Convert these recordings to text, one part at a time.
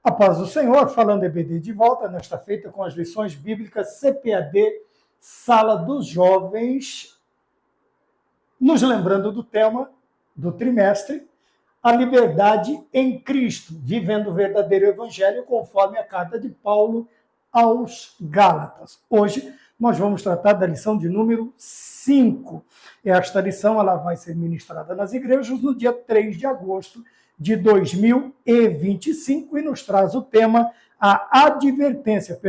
A paz do Senhor, falando EBD de volta, nesta feita com as lições bíblicas CPAD, Sala dos Jovens, nos lembrando do tema do trimestre, a liberdade em Cristo, vivendo o verdadeiro evangelho conforme a carta de Paulo aos Gálatas. Hoje nós vamos tratar da lição de número 5. Esta lição ela vai ser ministrada nas igrejas no dia 3 de agosto de 2025 e nos traz o tema advertência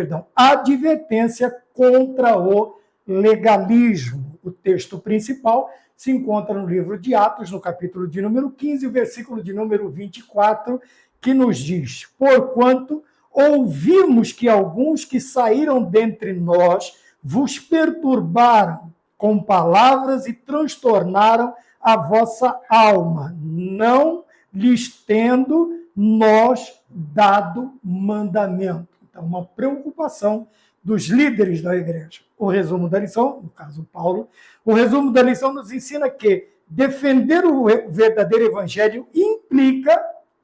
contra o legalismo. O texto principal se encontra no livro de Atos, no capítulo de número 15, o versículo de número 24, que nos diz: porquanto ouvimos que alguns que saíram dentre nós vos perturbaram com palavras e transtornaram a vossa alma, não lhes tendo nós dado mandamento. Então, uma preocupação dos líderes da igreja. O resumo da lição, no caso Paulo, o resumo da lição nos ensina que defender o verdadeiro evangelho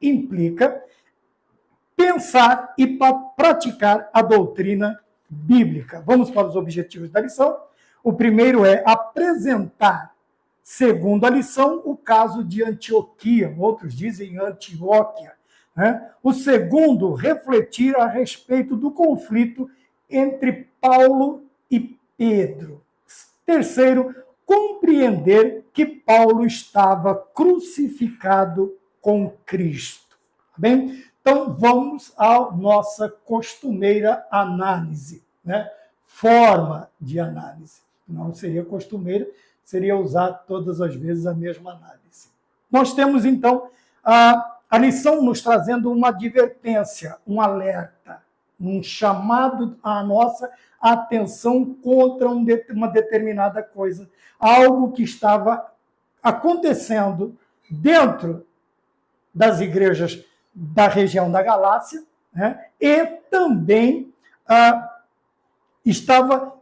implica pensar e praticar a doutrina bíblica. Vamos para os objetivos da lição. O primeiro é apresentar, segundo a lição, o caso de Antioquia, outros dizem Antioquia. O segundo, refletir a respeito do conflito entre Paulo e Pedro. Terceiro, compreender que Paulo estava crucificado com Cristo. Tá bem? Então, vamos à nossa costumeira análise, forma de análise. Não seria costumeira, seria usar todas as vezes a mesma análise. Nós temos, então, a lição nos trazendo uma advertência, um alerta, um chamado à nossa atenção contra uma determinada coisa, algo que estava acontecendo dentro das igrejas da região da Galácia, e também estava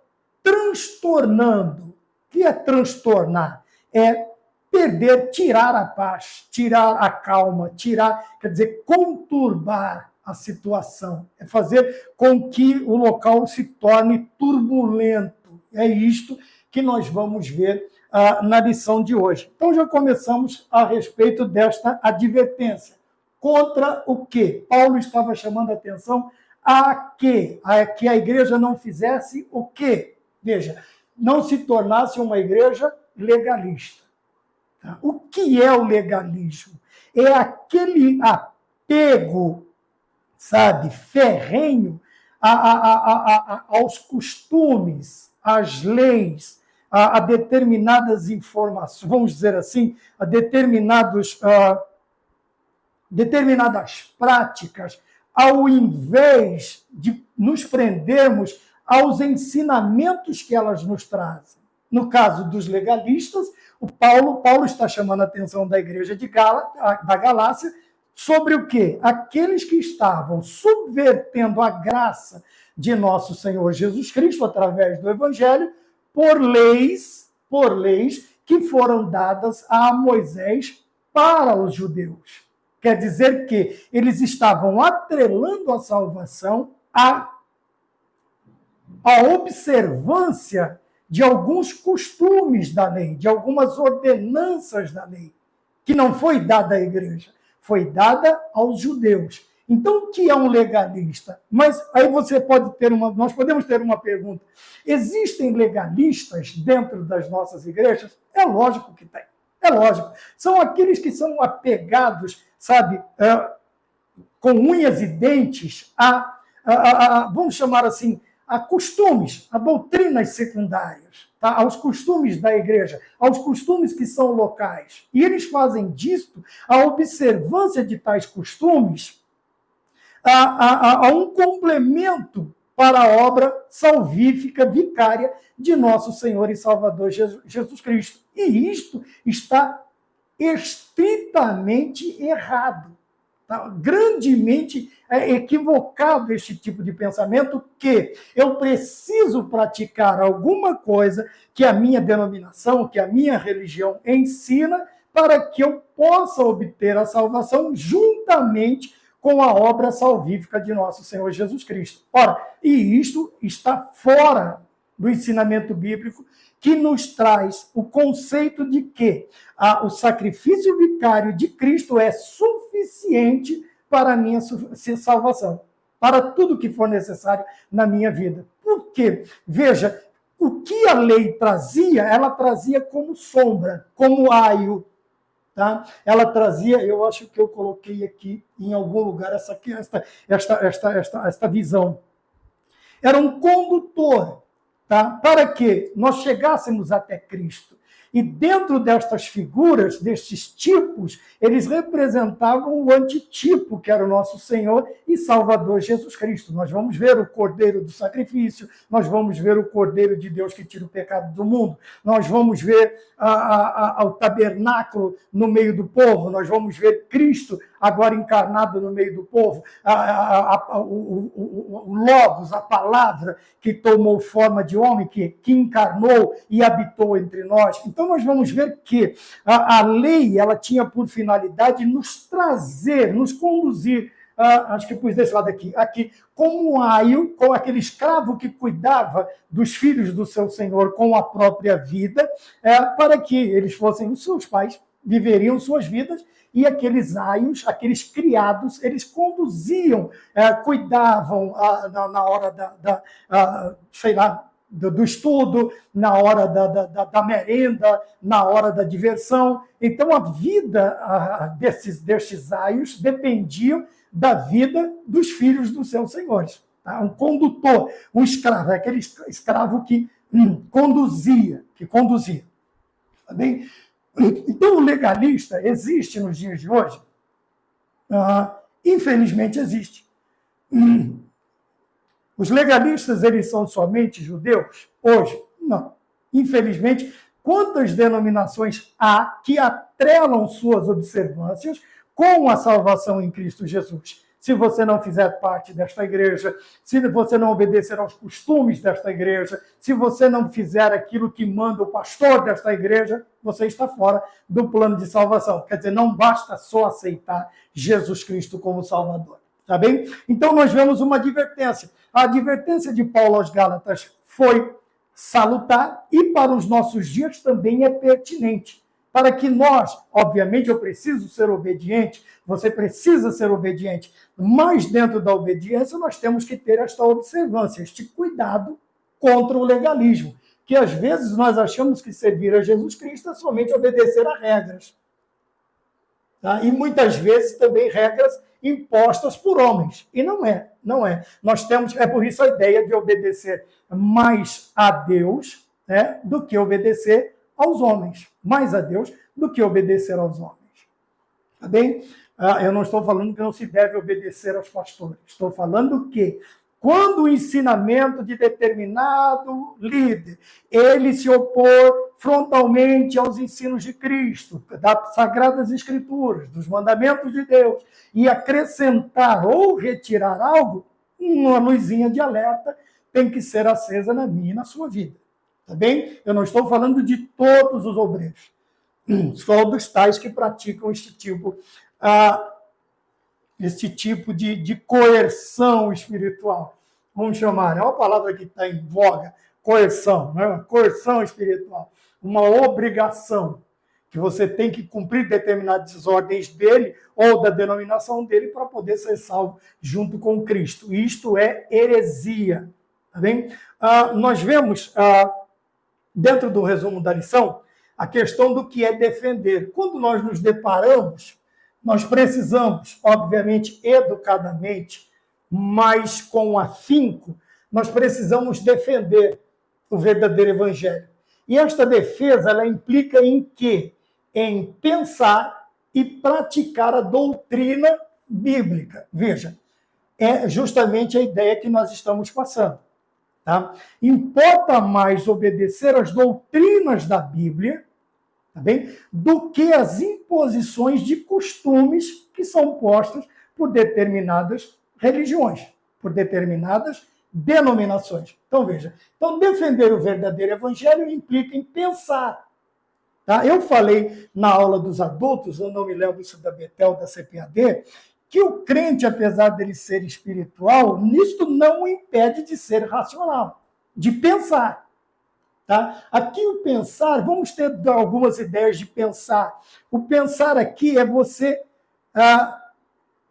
transtornando. O que é transtornar? É perder, tirar a paz, tirar a calma, quer dizer, conturbar a situação, é fazer com que o local se torne turbulento. É isto que nós vamos ver na lição de hoje. Então, já começamos a respeito desta advertência. Contra o quê? Paulo estava chamando a atenção a que a igreja não fizesse o quê? Veja, não se tornasse uma igreja legalista. O que é o legalismo? É aquele apego, ferrenho aos costumes, às leis, a determinadas informações, vamos dizer assim, a determinadas práticas, ao invés de nos prendermos aos ensinamentos que elas nos trazem. No caso dos legalistas, Paulo está chamando a atenção da igreja da Galácia sobre o quê? Aqueles que estavam subvertendo a graça de nosso Senhor Jesus Cristo através do Evangelho por leis que foram dadas a Moisés para os judeus. Quer dizer que eles estavam atrelando a salvação à observância de alguns costumes da lei, de algumas ordenanças da lei, que não foi dada à igreja, foi dada aos judeus. Então, o que é um legalista? Mas aí nós podemos ter uma pergunta. Existem legalistas dentro das nossas igrejas? É lógico que tem. É lógico. São aqueles que são apegados, com unhas e dentes vamos chamar assim, a costumes, a doutrinas secundárias, aos costumes da igreja, aos costumes que são locais. E eles fazem disto a observância de tais costumes a um complemento para a obra salvífica, vicária de nosso Senhor e Salvador Jesus Cristo. E isto está estritamente errado. Grandemente equivocado este tipo de pensamento, que eu preciso praticar alguma coisa que a minha denominação, que a minha religião ensina, para que eu possa obter a salvação juntamente com a obra salvífica de nosso Senhor Jesus Cristo. Ora, e isto está fora do ensinamento bíblico, que nos traz o conceito de que o sacrifício vicário de Cristo é suficiente para a minha salvação, para tudo que for necessário na minha vida. Por quê? Veja, o que a lei trazia, ela trazia como sombra, como aio. Tá? Ela trazia, eu acho que eu coloquei aqui em algum lugar esta visão. Era um condutor, tá? Para que nós chegássemos até Cristo. E dentro destas figuras, destes tipos, eles representavam o antitipo, que era o nosso Senhor e Salvador Jesus Cristo. Nós vamos ver o Cordeiro do sacrifício, nós vamos ver o Cordeiro de Deus que tira o pecado do mundo, nós vamos ver o tabernáculo no meio do povo, nós vamos ver Cristo agora encarnado no meio do povo, o Logos, a palavra que tomou forma de homem, que encarnou e habitou entre nós. Então nós vamos ver que a lei ela tinha por finalidade nos trazer, nos conduzir, acho que pus desse lado aqui, como um aio, com aquele escravo que cuidava dos filhos do seu senhor com a própria vida, para que eles fossem os seus pais, viveriam suas vidas, e aqueles aios, aqueles criados, eles conduziam, cuidavam na hora do estudo, na hora da merenda, na hora da diversão. Então, a vida destes aios dependiam da vida dos filhos dos seus senhores. Tá? Um condutor, um escravo, aquele escravo que conduzia. Tá bem? Então, o legalista existe nos dias de hoje? Infelizmente, existe. Os legalistas, eles são somente judeus? Hoje? Não. Infelizmente, quantas denominações há que atrelam suas observâncias com a salvação em Cristo Jesus? Se você não fizer parte desta igreja, se você não obedecer aos costumes desta igreja, se você não fizer aquilo que manda o pastor desta igreja, você está fora do plano de salvação. Quer dizer, não basta só aceitar Jesus Cristo como Salvador. Tá bem? Então, nós vemos uma advertência. A advertência de Paulo aos Gálatas foi salutar e para os nossos dias também é pertinente. Para que nós, obviamente, eu preciso ser obediente, você precisa ser obediente, mas dentro da obediência nós temos que ter esta observância, este cuidado contra o legalismo, que às vezes nós achamos que servir a Jesus Cristo é somente obedecer a regras. Tá? E muitas vezes também regras impostas por homens. E não é. Nós temos, é por isso a ideia de obedecer mais a Deus, né, do que obedecer aos homens. Mais a Deus do que obedecer aos homens. Tá bem? Eu não estou falando que não se deve obedecer aos pastores. Estou falando que quando o ensinamento de determinado líder, ele se opor frontalmente aos ensinos de Cristo, das Sagradas Escrituras, dos mandamentos de Deus, e acrescentar ou retirar algo, uma luzinha de alerta tem que ser acesa na minha e na sua vida. Tá bem? Eu não estou falando de todos os obreiros, só dos tais que praticam este tipo de coerção espiritual. Vamos chamar, é uma palavra que está em voga, coerção, né? Coerção espiritual. Uma obrigação que você tem que cumprir determinadas ordens dele ou da denominação dele para poder ser salvo junto com Cristo. Isto é heresia. Tá bem? Nós vemos, dentro do resumo da lição, a questão do que é defender. Quando nós nos deparamos, nós precisamos, obviamente, educadamente, mas com afinco, nós precisamos defender o verdadeiro evangelho. E esta defesa, ela implica em quê? Em pensar e praticar a doutrina bíblica. Veja, é justamente a ideia que nós estamos passando. Tá? Importa mais obedecer às doutrinas da Bíblia, tá bem? Do que as imposições de costumes que são postas por determinadas religiões, por determinadas denominações. Então, veja, defender o verdadeiro evangelho implica em pensar. Tá? Eu falei na aula dos adultos, eu não me lembro se da Betel, da CPAD, que o crente, apesar dele ser espiritual, nisto não o impede de ser racional, de pensar. Tá? Aqui o pensar, vamos ter algumas ideias de pensar. O pensar aqui é você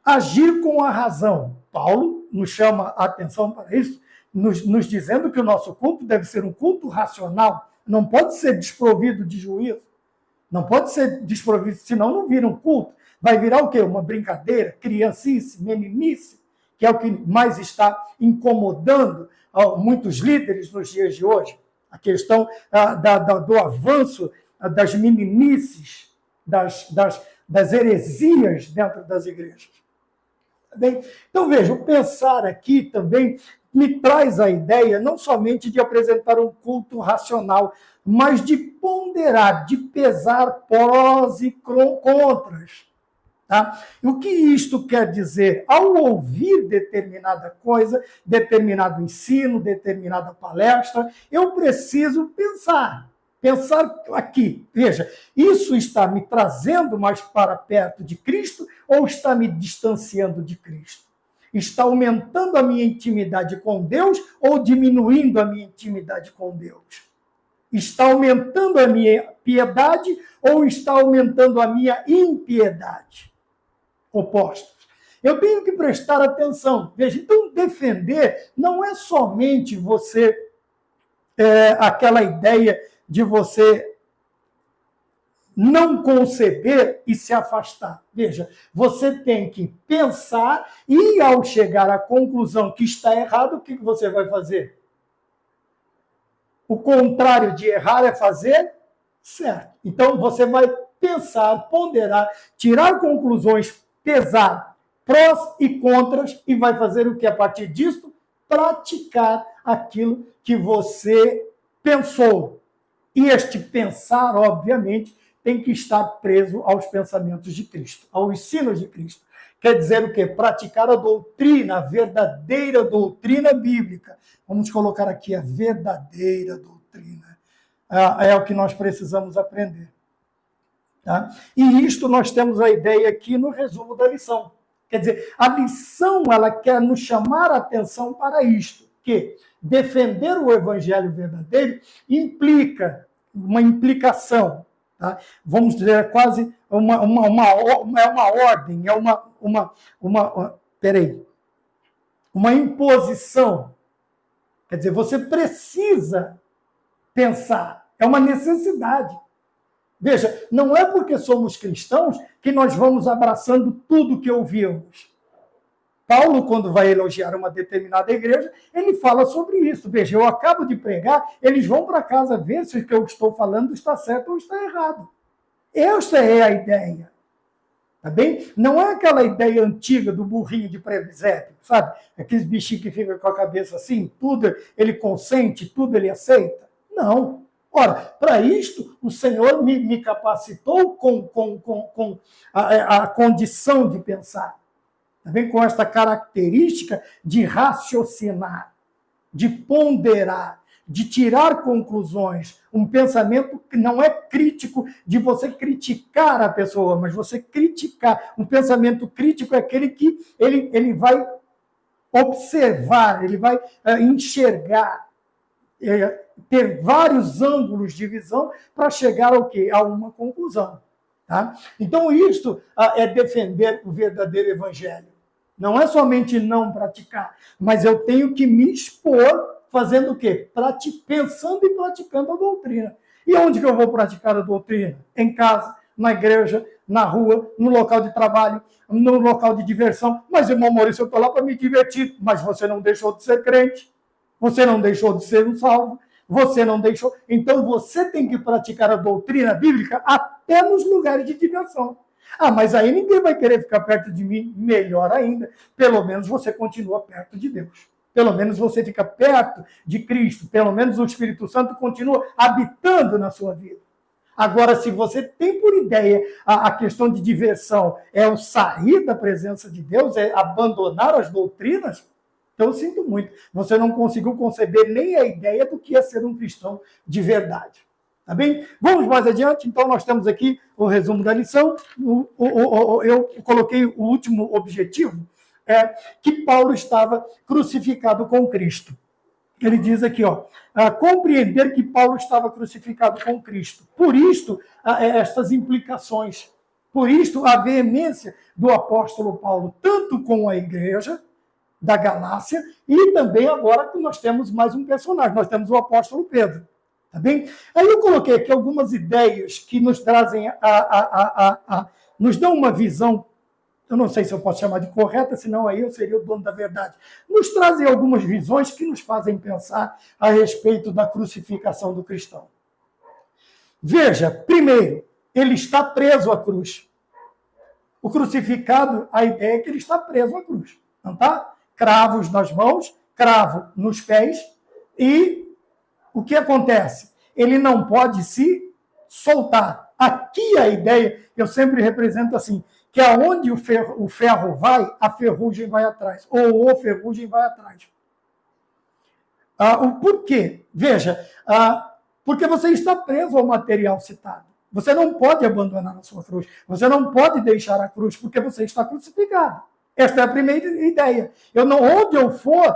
agir com a razão. Paulo nos chama a atenção para isso, nos dizendo que o nosso culto deve ser um culto racional, não pode ser desprovido de juízo, não pode ser desprovido, senão não vira um culto. Vai virar o quê? Uma brincadeira, criancice, meninice, que é o que mais está incomodando muitos líderes nos dias de hoje. A questão do avanço das meninices, das heresias dentro das igrejas. Bem, então, veja, o pensar aqui também me traz a ideia não somente de apresentar um culto racional, mas de ponderar, de pesar prós e contras. Tá? O que isto quer dizer? Ao ouvir determinada coisa, determinado ensino, determinada palestra, eu preciso pensar. Pensar aqui, veja, isso está me trazendo mais para perto de Cristo ou está me distanciando de Cristo? Está aumentando a minha intimidade com Deus ou diminuindo a minha intimidade com Deus? Está aumentando a minha piedade ou está aumentando a minha impiedade? Opostos. Eu tenho que prestar atenção. Veja, então defender não é somente você, aquela ideia de você não conceber e se afastar. Veja, você tem que pensar e, ao chegar à conclusão que está errado, o que você vai fazer? O contrário de errar é fazer certo. Então, você vai pensar, ponderar, tirar conclusões, pesar prós e contras e vai fazer o que a partir disso? Praticar aquilo que você pensou. E este pensar, obviamente, tem que estar preso aos pensamentos de Cristo, ao ensino de Cristo. Quer dizer o quê? Praticar a doutrina, a verdadeira doutrina bíblica. Vamos colocar aqui a verdadeira doutrina. É o que nós precisamos aprender. Tá? E isto nós temos a ideia aqui no resumo da lição. Quer dizer, a lição ela quer nos chamar a atenção para isto, que defender o evangelho verdadeiro implica uma implicação, tá? Vamos dizer, quase uma ordem, uma imposição. Quer dizer, você precisa pensar, é uma necessidade. Veja, não é porque somos cristãos que nós vamos abraçando tudo que ouvimos. Paulo, quando vai elogiar uma determinada igreja, ele fala sobre isso. Veja, eu acabo de pregar, eles vão para casa ver se o que eu estou falando está certo ou está errado. Esta é a ideia. Tá bem? Não é aquela ideia antiga do burrinho de presépio, sabe? Aqueles bichinhos que ficam com a cabeça assim, tudo ele consente, tudo ele aceita. Não. Ora, para isto, o Senhor me capacitou com a condição de pensar. Também com esta característica de raciocinar, de ponderar, de tirar conclusões. Um pensamento que não é crítico de você criticar a pessoa, mas você criticar. Um pensamento crítico é aquele que ele vai observar, ele vai enxergar, ter vários ângulos de visão para chegar ao quê? A uma conclusão. Tá? Então, isto é defender o verdadeiro evangelho. Não é somente não praticar, mas eu tenho que me expor fazendo o quê? Pensando e praticando a doutrina. E onde que eu vou praticar a doutrina? Em casa, na igreja, na rua, no local de trabalho, no local de diversão. Mas, irmão Maurício, eu estou lá para me divertir. Mas você não deixou de ser crente. Você não deixou de ser um salvo. Você não deixou. Então, você tem que praticar a doutrina bíblica até nos lugares de diversão. Ah, mas aí ninguém vai querer ficar perto de mim. Melhor ainda, pelo menos você continua perto de Deus. Pelo menos você fica perto de Cristo. Pelo menos o Espírito Santo continua habitando na sua vida. Agora, se você tem por ideia a questão de diversão, é o sair da presença de Deus, é abandonar as doutrinas, então eu sinto muito. Você não conseguiu conceber nem a ideia do que é ser um cristão de verdade. Tá bem? Vamos mais adiante. Então, nós temos aqui o resumo da lição. Eu coloquei o último objetivo, que Paulo estava crucificado com Cristo. Ele diz aqui, compreender que Paulo estava crucificado com Cristo. Por isto, estas implicações. Por isto, a veemência do apóstolo Paulo, tanto com a igreja da Galácia, e também agora que nós temos mais um personagem, nós temos o apóstolo Pedro. Tá bem? Aí eu coloquei aqui algumas ideias que nos trazem, nos dão uma visão, eu não sei se eu posso chamar de correta, senão aí eu seria o dono da verdade. Nos trazem algumas visões que nos fazem pensar a respeito da crucificação do cristão. Veja, primeiro, ele está preso à cruz. O crucificado, a ideia é que ele está preso à cruz. Não está? Cravos nas mãos, cravo nos pés, e o que acontece? Ele não pode se soltar. Aqui a ideia, eu sempre represento assim, que aonde o ferro vai, a ferrugem vai atrás, ou a ferrugem vai atrás. O porquê? Veja, porque você está preso ao material citado. Você não pode abandonar a sua cruz. Você não pode deixar a cruz, porque você está crucificado. Esta é a primeira ideia. Onde eu for,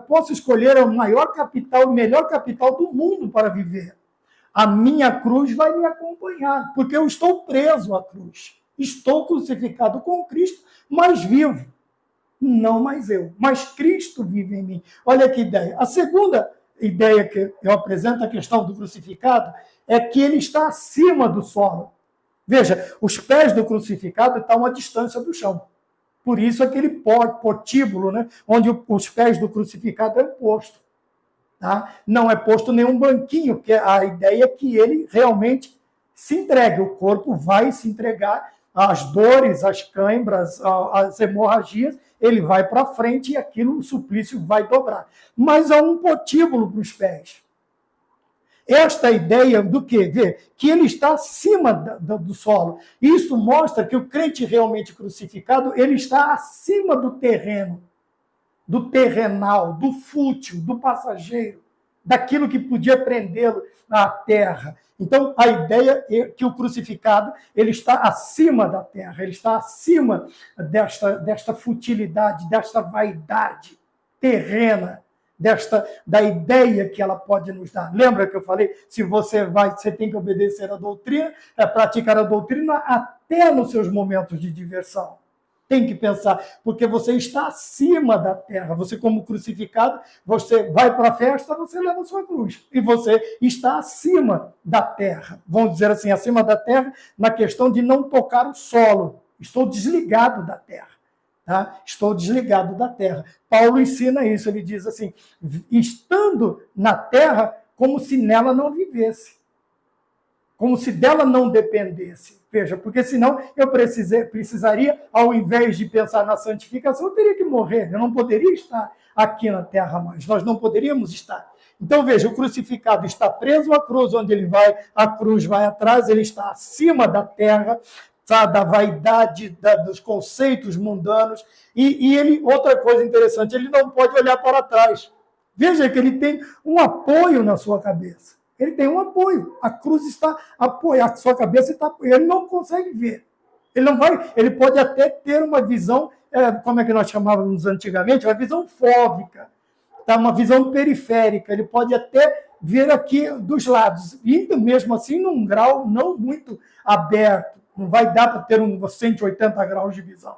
posso escolher o maior capital, o melhor capital do mundo para viver. A minha cruz vai me acompanhar, porque eu estou preso à cruz. Estou crucificado com Cristo, mas vivo. Não mais eu, mas Cristo vive em mim. Olha que ideia. A segunda ideia que eu apresento, a questão do crucificado, é que ele está acima do solo. Veja, os pés do crucificado estão a uma distância do chão. Por isso aquele portíbulo, né, onde os pés do crucificado é posto. Tá? Não é posto nenhum banquinho, porque a ideia é que ele realmente se entregue. O corpo vai se entregar às dores, às cãibras, às hemorragias, ele vai para frente e aquilo, o suplício vai dobrar. Mas há um portíbulo para os pés. Esta ideia do quê? Que ele está acima do solo. Isso mostra que o crente realmente crucificado, ele está acima do terreno, do terrenal, do fútil, do passageiro, daquilo que podia prendê-lo à terra. Então, a ideia é que o crucificado, ele está acima da terra, ele está acima desta futilidade, desta vaidade terrena, da ideia que ela pode nos dar. Lembra que eu falei? Se você tem que obedecer à doutrina, praticar a doutrina até nos seus momentos de diversão. Tem que pensar, porque você está acima da terra. Você, como crucificado, você vai para a festa, você leva a sua cruz. E você está acima da terra. Vamos dizer assim, acima da terra, na questão de não tocar o solo. Estou desligado da terra. Tá? Estou desligado da terra. Paulo ensina isso, ele diz assim, estando na terra como se nela não vivesse, como se dela não dependesse. Veja, porque senão eu precisaria, ao invés de pensar na santificação, eu teria que morrer, eu não poderia estar aqui na terra mais, nós não poderíamos estar. Então veja, o crucificado está preso à cruz, onde ele vai, a cruz vai atrás, ele está acima da terra, da vaidade, dos conceitos mundanos, e ele, outra coisa interessante, ele não pode olhar para trás. Veja que ele tem um apoio na sua cabeça. Ele tem um apoio. A cruz está apoiada, a sua cabeça está apoiada. Ele não consegue ver. Ele pode até ter uma visão, como é que nós chamávamos antigamente, uma visão fóbica, tá? Uma visão periférica. Ele pode até ver aqui dos lados, e mesmo assim num grau não muito aberto. Não vai dar para ter 180 graus de visão.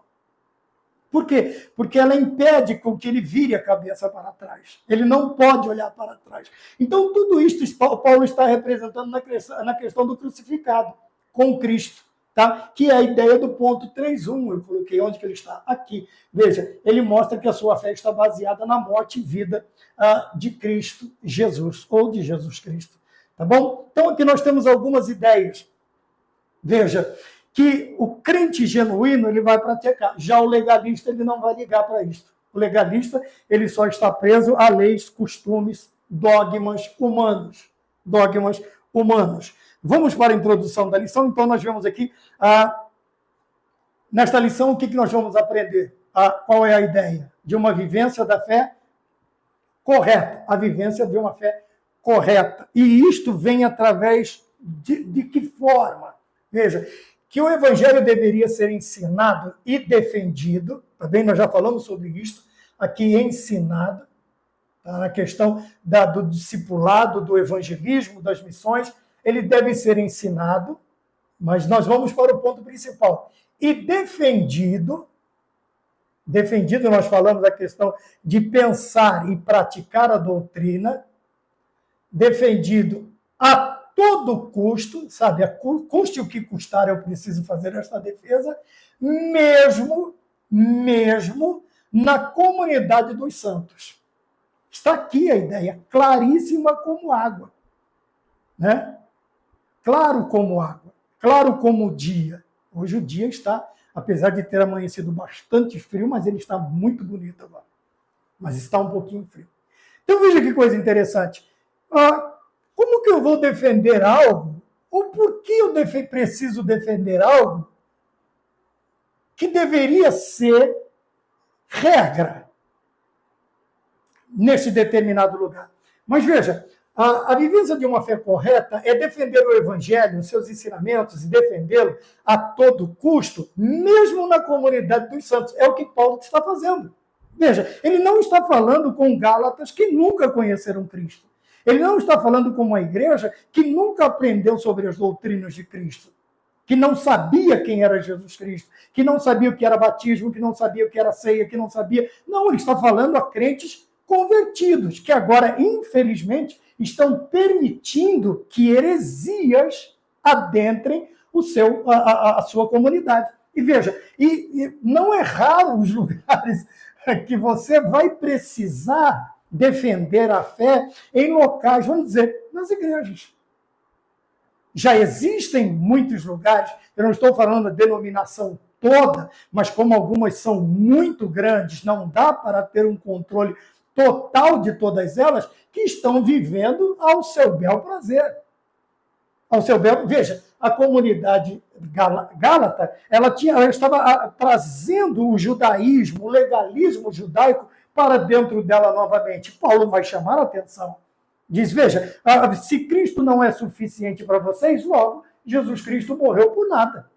Por quê? Porque ela impede com que ele vire a cabeça para trás. Ele não pode olhar para trás. Então, tudo isso Paulo está representando na questão do crucificado, com Cristo, tá? Que é a ideia do ponto 3.1. Eu coloquei onde que ele está? Aqui. Veja, ele mostra que a sua fé está baseada na morte e vida de Cristo Jesus, ou de Jesus Cristo. Tá bom? Então, aqui nós temos algumas ideias. Veja, que o crente genuíno ele vai praticar. Já o legalista ele não vai ligar para isso. O legalista ele só está preso a leis, costumes, dogmas humanos. Dogmas humanos. Vamos para a introdução da lição. Então nós vemos aqui, nesta lição, o que nós vamos aprender? Qual é a ideia? De uma vivência da fé correta. A vivência de uma fé correta. E isto vem através de que forma? Veja, que o evangelho deveria ser ensinado e defendido, também nós já falamos sobre isso, aqui ensinado, tá? Na questão do discipulado, do evangelismo, das missões, ele deve ser ensinado, mas nós vamos para o ponto principal. E defendido, nós falamos da questão de pensar e praticar a doutrina, defendido a todo custo, sabe, custe o que custar, eu preciso fazer esta defesa, mesmo na comunidade dos santos. Está aqui a ideia, claríssima como água, né? Claro como água, claro como o dia. Hoje o dia está, apesar de ter amanhecido bastante frio, mas ele está muito bonito agora. Mas está um pouquinho frio. Então veja que coisa interessante. Como que eu vou defender algo? Ou por que eu preciso defender algo que deveria ser regra nesse determinado lugar? Mas veja, a vivência de uma fé correta é defender o evangelho, os seus ensinamentos e defendê-lo a todo custo, mesmo na comunidade dos santos. É o que Paulo está fazendo. Veja, ele não está falando com gálatas que nunca conheceram Cristo. Ele não está falando com uma igreja que nunca aprendeu sobre as doutrinas de Cristo, que não sabia quem era Jesus Cristo, que não sabia o que era batismo, que não sabia o que era ceia, que não sabia... Não, ele está falando a crentes convertidos, que agora, infelizmente, estão permitindo que heresias adentrem a sua comunidade. E veja, e não é raro os lugares que você vai precisar defender a fé em locais, vamos dizer, nas igrejas. Já existem muitos lugares, eu não estou falando da denominação toda, mas como algumas são muito grandes, não dá para ter um controle total de todas elas, que estão vivendo ao seu bel prazer. Ao seu bel... Veja, a comunidade gálata, ela estava trazendo o judaísmo, o legalismo judaico para dentro dela novamente. Paulo vai chamar a atenção. Diz, veja, se Cristo não é suficiente para vocês, logo, Jesus Cristo morreu por nada.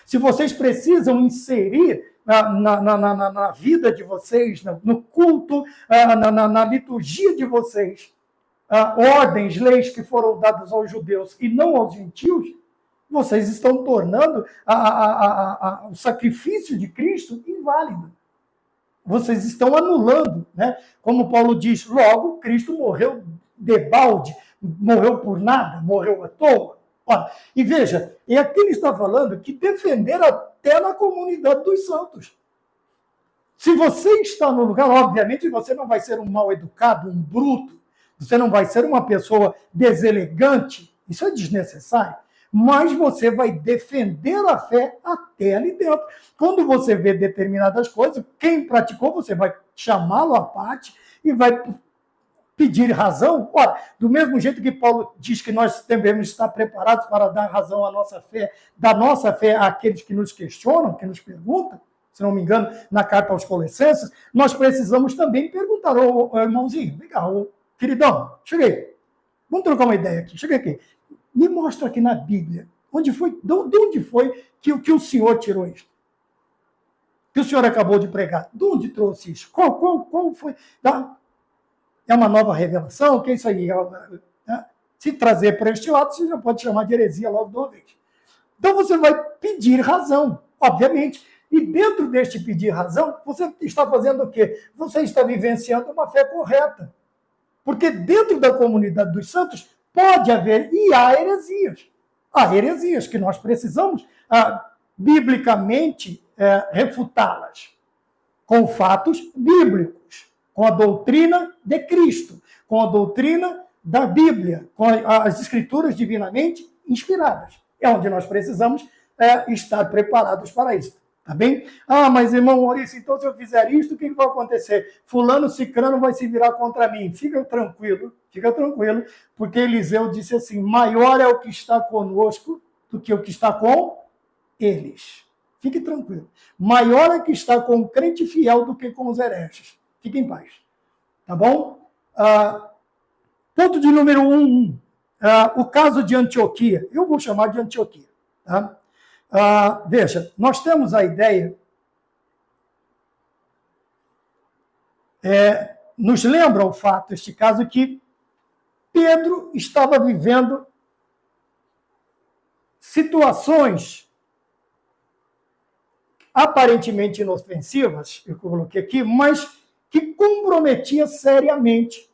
Se vocês precisam inserir na vida de vocês, no culto, na liturgia de vocês, ordens, leis que foram dadas aos judeus e não aos gentios, vocês estão tornando o sacrifício de Cristo inválido. Vocês estão anulando, né? Como Paulo diz, logo, Cristo morreu debalde, morreu por nada, morreu à toa. Ora, e veja, e aqui ele está falando que defender até na comunidade dos santos. Se você está no lugar, obviamente você não vai ser um mal educado, um bruto, você não vai ser uma pessoa deselegante, isso é desnecessário, mas você vai defender a fé até ali dentro. Quando você vê determinadas coisas, quem praticou, você vai chamá-lo à parte e vai pedir razão. Ora, do mesmo jeito que Paulo diz que nós devemos estar preparados para dar razão à nossa fé, da nossa fé àqueles que nos questionam, que nos perguntam, se não me engano, na carta aos Colossenses, nós precisamos também perguntar, ô irmãozinho, vem cá, ô queridão, chega aí, vamos trocar uma ideia aqui, chega aqui. Me mostra aqui na Bíblia, de onde foi que o senhor tirou isso? Que o senhor acabou de pregar. De onde trouxe isso? Qual foi? É uma nova revelação? O que é isso aí? Se trazer para este lado, você já pode chamar de heresia logo de uma vez. Então você vai pedir razão, obviamente. E dentro deste pedir razão, você está fazendo o quê? Você está vivenciando uma fé correta. Porque dentro da comunidade dos santos, pode haver, e há heresias. Há heresias que nós precisamos, biblicamente, refutá-las. Com fatos bíblicos, com a doutrina de Cristo, com a doutrina da Bíblia, com as escrituras divinamente inspiradas. É onde nós precisamos estar preparados para isso. Tá bem? Mas irmão Maurício, então se eu fizer isso, o que vai acontecer? Fulano, cicrano vai se virar contra mim. Fica tranquilo, porque Eliseu disse assim, maior é o que está conosco do que o que está com eles. Fique tranquilo. Maior é o que está com o crente fiel do que com os hereges. Fique em paz. Tá bom? Ponto de número 1, o caso de Antioquia. Eu vou chamar de Antioquia. Tá? Veja, nós temos a ideia, nos lembra o fato, este caso, que Pedro estava vivendo situações aparentemente inofensivas, eu coloquei aqui, mas que comprometia seriamente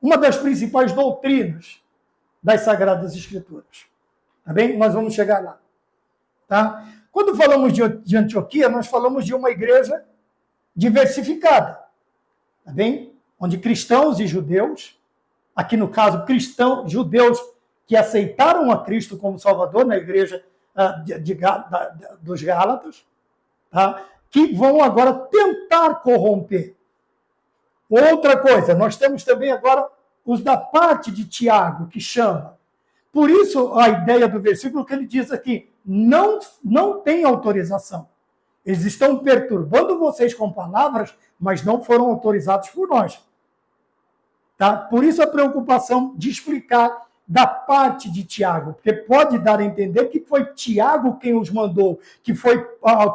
uma das principais doutrinas das Sagradas Escrituras. Tá bem? Nós vamos chegar lá. Tá? Quando falamos de Antioquia, nós falamos de uma igreja diversificada. Tá bem? Onde cristãos e judeus, aqui no caso cristãos, judeus que aceitaram a Cristo como Salvador na igreja dos Gálatas, tá? Que vão agora tentar corromper. Outra coisa, nós temos também agora os da parte de Tiago, que chama. Por isso, a ideia do versículo que ele diz aqui, não tem autorização. Eles estão perturbando vocês com palavras, mas não foram autorizados por nós. Tá? Por isso a preocupação de explicar da parte de Tiago, porque pode dar a entender que foi Tiago quem os mandou, que foi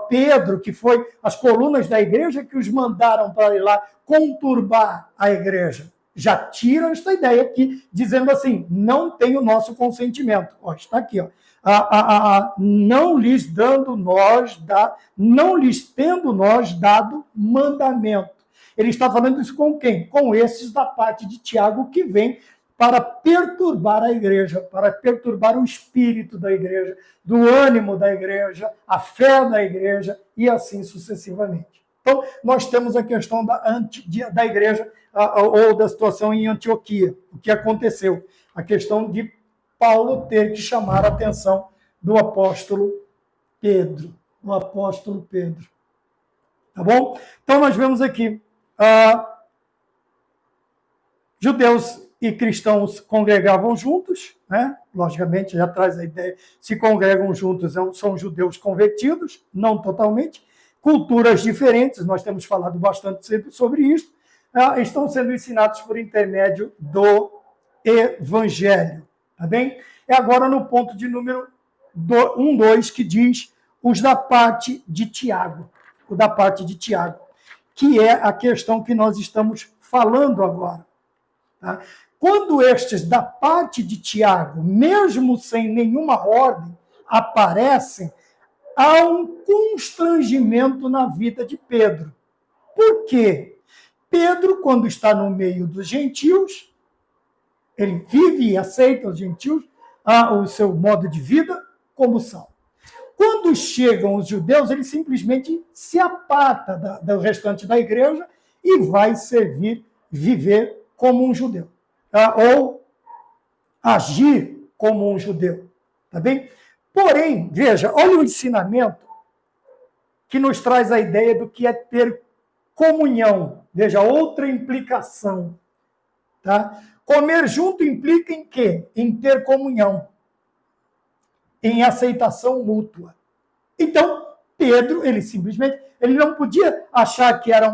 Pedro, que foi as colunas da igreja que os mandaram para ir lá conturbar a igreja. Já tira esta ideia aqui, dizendo assim, não tem o nosso consentimento. Ó, está aqui, ó. Não lhes tendo nós dado mandamento. Ele está falando isso com quem? Com esses da parte de Tiago que vem para perturbar a igreja, para perturbar o espírito da igreja, do ânimo da igreja, a fé da igreja e assim sucessivamente. Então, nós temos a questão da igreja ou da situação em Antioquia, o que aconteceu, a questão de Paulo ter que chamar a atenção do apóstolo Pedro, Tá bom? Então, nós vemos aqui, judeus e cristãos congregavam juntos, né? Logicamente, já traz a ideia, se congregam juntos, são judeus convertidos, não totalmente, culturas diferentes, nós temos falado bastante sempre sobre isso, estão sendo ensinados por intermédio do Evangelho, tá bem? É agora no ponto de número 2, que diz os da parte de Tiago, que é a questão que nós estamos falando agora. Tá? Quando estes da parte de Tiago, mesmo sem nenhuma ordem, aparecem, há um constrangimento na vida de Pedro. Por quê? Pedro, quando está no meio dos gentios, ele vive e aceita os gentios, o seu modo de vida como são. Quando chegam os judeus, ele simplesmente se aparta do restante da igreja e vai viver como um judeu. Ou agir como um judeu. Tá bem? Porém, veja, olha o ensinamento que nos traz a ideia do que é ter comunhão. Veja, outra implicação. Tá? Comer junto implica em quê? Em ter comunhão. Em aceitação mútua. Então, Pedro, ele simplesmente, ele não podia achar que era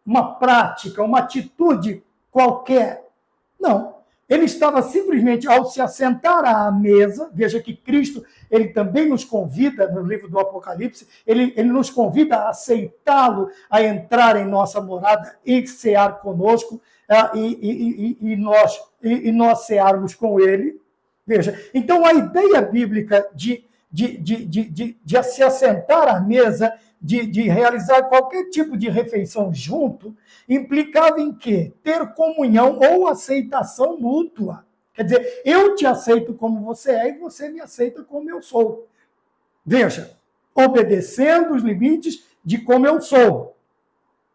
uma prática, uma atitude qualquer. Não. Ele estava simplesmente, ao se assentar à mesa, veja que Cristo, ele também nos convida, no livro do Apocalipse, ele nos convida a aceitá-lo, a entrar em nossa morada e cear conosco, e nós cearmos com ele. Veja, então a ideia bíblica de se assentar à mesa, de realizar qualquer tipo de refeição junto, implicava em quê? Ter comunhão ou aceitação mútua. Quer dizer, eu te aceito como você é e você me aceita como eu sou. Veja, obedecendo os limites de como eu sou.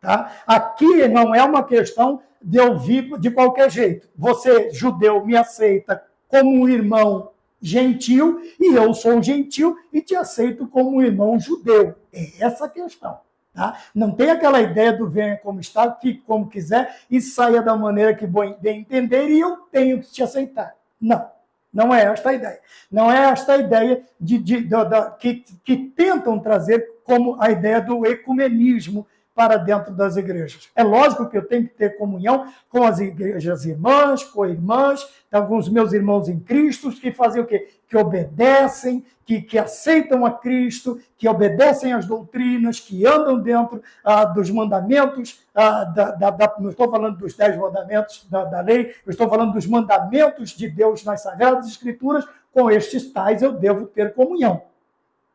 Tá? Aqui não é uma questão de eu vir de qualquer jeito. Você, judeu, me aceita como um irmão gentil, e eu sou um gentil e te aceito como um irmão judeu. É essa a questão. Tá? Não tem aquela ideia do venha como está, fique como quiser e saia da maneira que bem entender e eu tenho que te aceitar. Não, Não é esta a ideia. Não é esta a ideia que tentam trazer como a ideia do ecumenismo para dentro das igrejas. É lógico que eu tenho que ter comunhão com as igrejas irmãs, com irmãs, com os meus irmãos em Cristo, que fazem o quê? Que obedecem, que aceitam a Cristo, que obedecem às doutrinas, que andam dentro dos mandamentos, não estou falando dos 10 mandamentos da lei, eu estou falando dos mandamentos de Deus nas Sagradas Escrituras, com estes tais eu devo ter comunhão.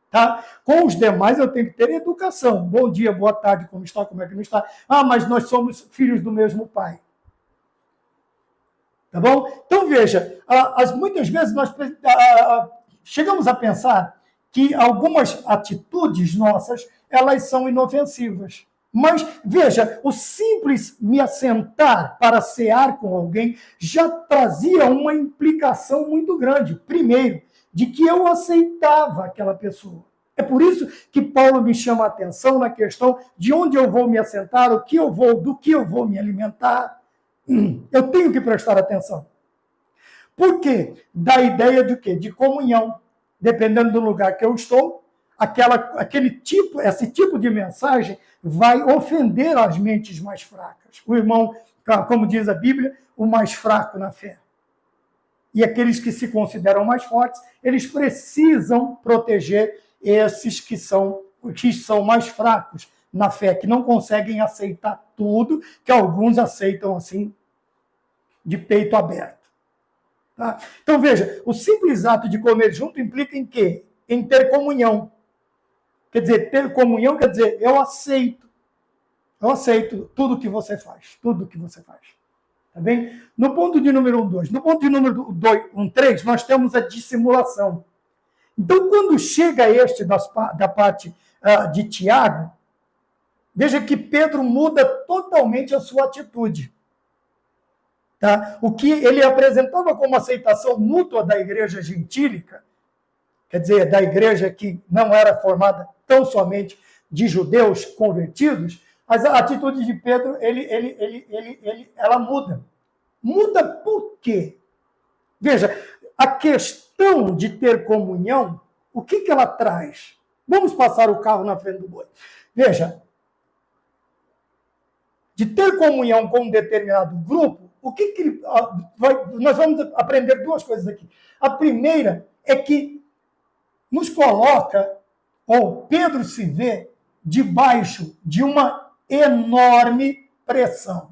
Tá? Com os demais eu tenho que ter educação. Bom dia, boa tarde, como está, como é que não está? Ah, mas nós somos filhos do mesmo pai. Tá bom? Então, veja, muitas vezes nós chegamos a pensar que algumas atitudes nossas, elas são inofensivas. Mas, veja, o simples me assentar para cear com alguém já trazia uma implicação muito grande. Primeiro, de que eu aceitava aquela pessoa. É por isso que Paulo me chama a atenção na questão de onde eu vou me assentar, do que eu vou me alimentar. Eu tenho que prestar atenção. Por quê? Da ideia de quê? De comunhão. Dependendo do lugar que eu estou, esse tipo de mensagem vai ofender as mentes mais fracas. O irmão, como diz a Bíblia, o mais fraco na fé. E aqueles que se consideram mais fortes, eles precisam proteger esses que são mais fracos na fé, que não conseguem aceitar tudo, que alguns aceitam assim, de peito aberto. Tá? Então, veja, o simples ato de comer junto implica em quê? Em ter comunhão. Quer dizer, ter comunhão quer dizer, eu aceito tudo que você faz, tudo que você faz. Tá bem? No ponto de número 2. No ponto de número 3, nós temos a dissimulação. Então, quando chega da parte de Tiago, veja que Pedro muda totalmente a sua atitude. Tá? O que ele apresentava como aceitação mútua da igreja gentílica, quer dizer, da igreja que não era formada tão somente de judeus convertidos, mas a atitude de Pedro, ela muda. Muda por quê? Veja, a questão de ter comunhão, o que ela traz? Vamos passar o carro na frente do boi. Veja, de ter comunhão com um determinado grupo, nós vamos aprender duas coisas aqui. A primeira é que nos coloca, ou Pedro se vê, debaixo de uma enorme pressão.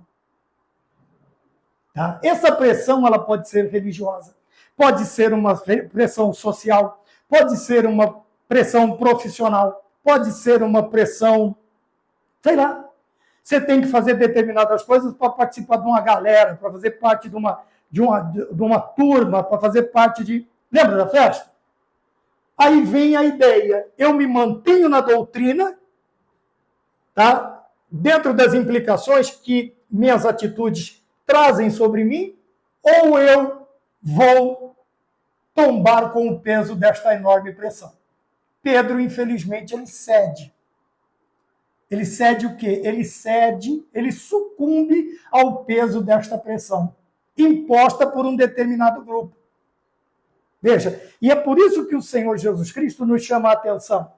Tá? Essa pressão ela pode ser religiosa, pode ser uma pressão social, pode ser uma pressão profissional, pode ser uma pressão, sei lá. Você tem que fazer determinadas coisas para participar de uma galera, para fazer parte de uma turma, para fazer parte de... Lembra da festa? Aí vem a ideia, eu me mantenho na doutrina, tá? Dentro das implicações que minhas atitudes trazem sobre mim, ou eu vou tombar com o peso desta enorme pressão. Pedro, infelizmente, ele cede. Ele cede o quê? Ele sucumbe ao peso desta pressão, imposta por um determinado grupo. Veja, e é por isso que o Senhor Jesus Cristo nos chama a atenção.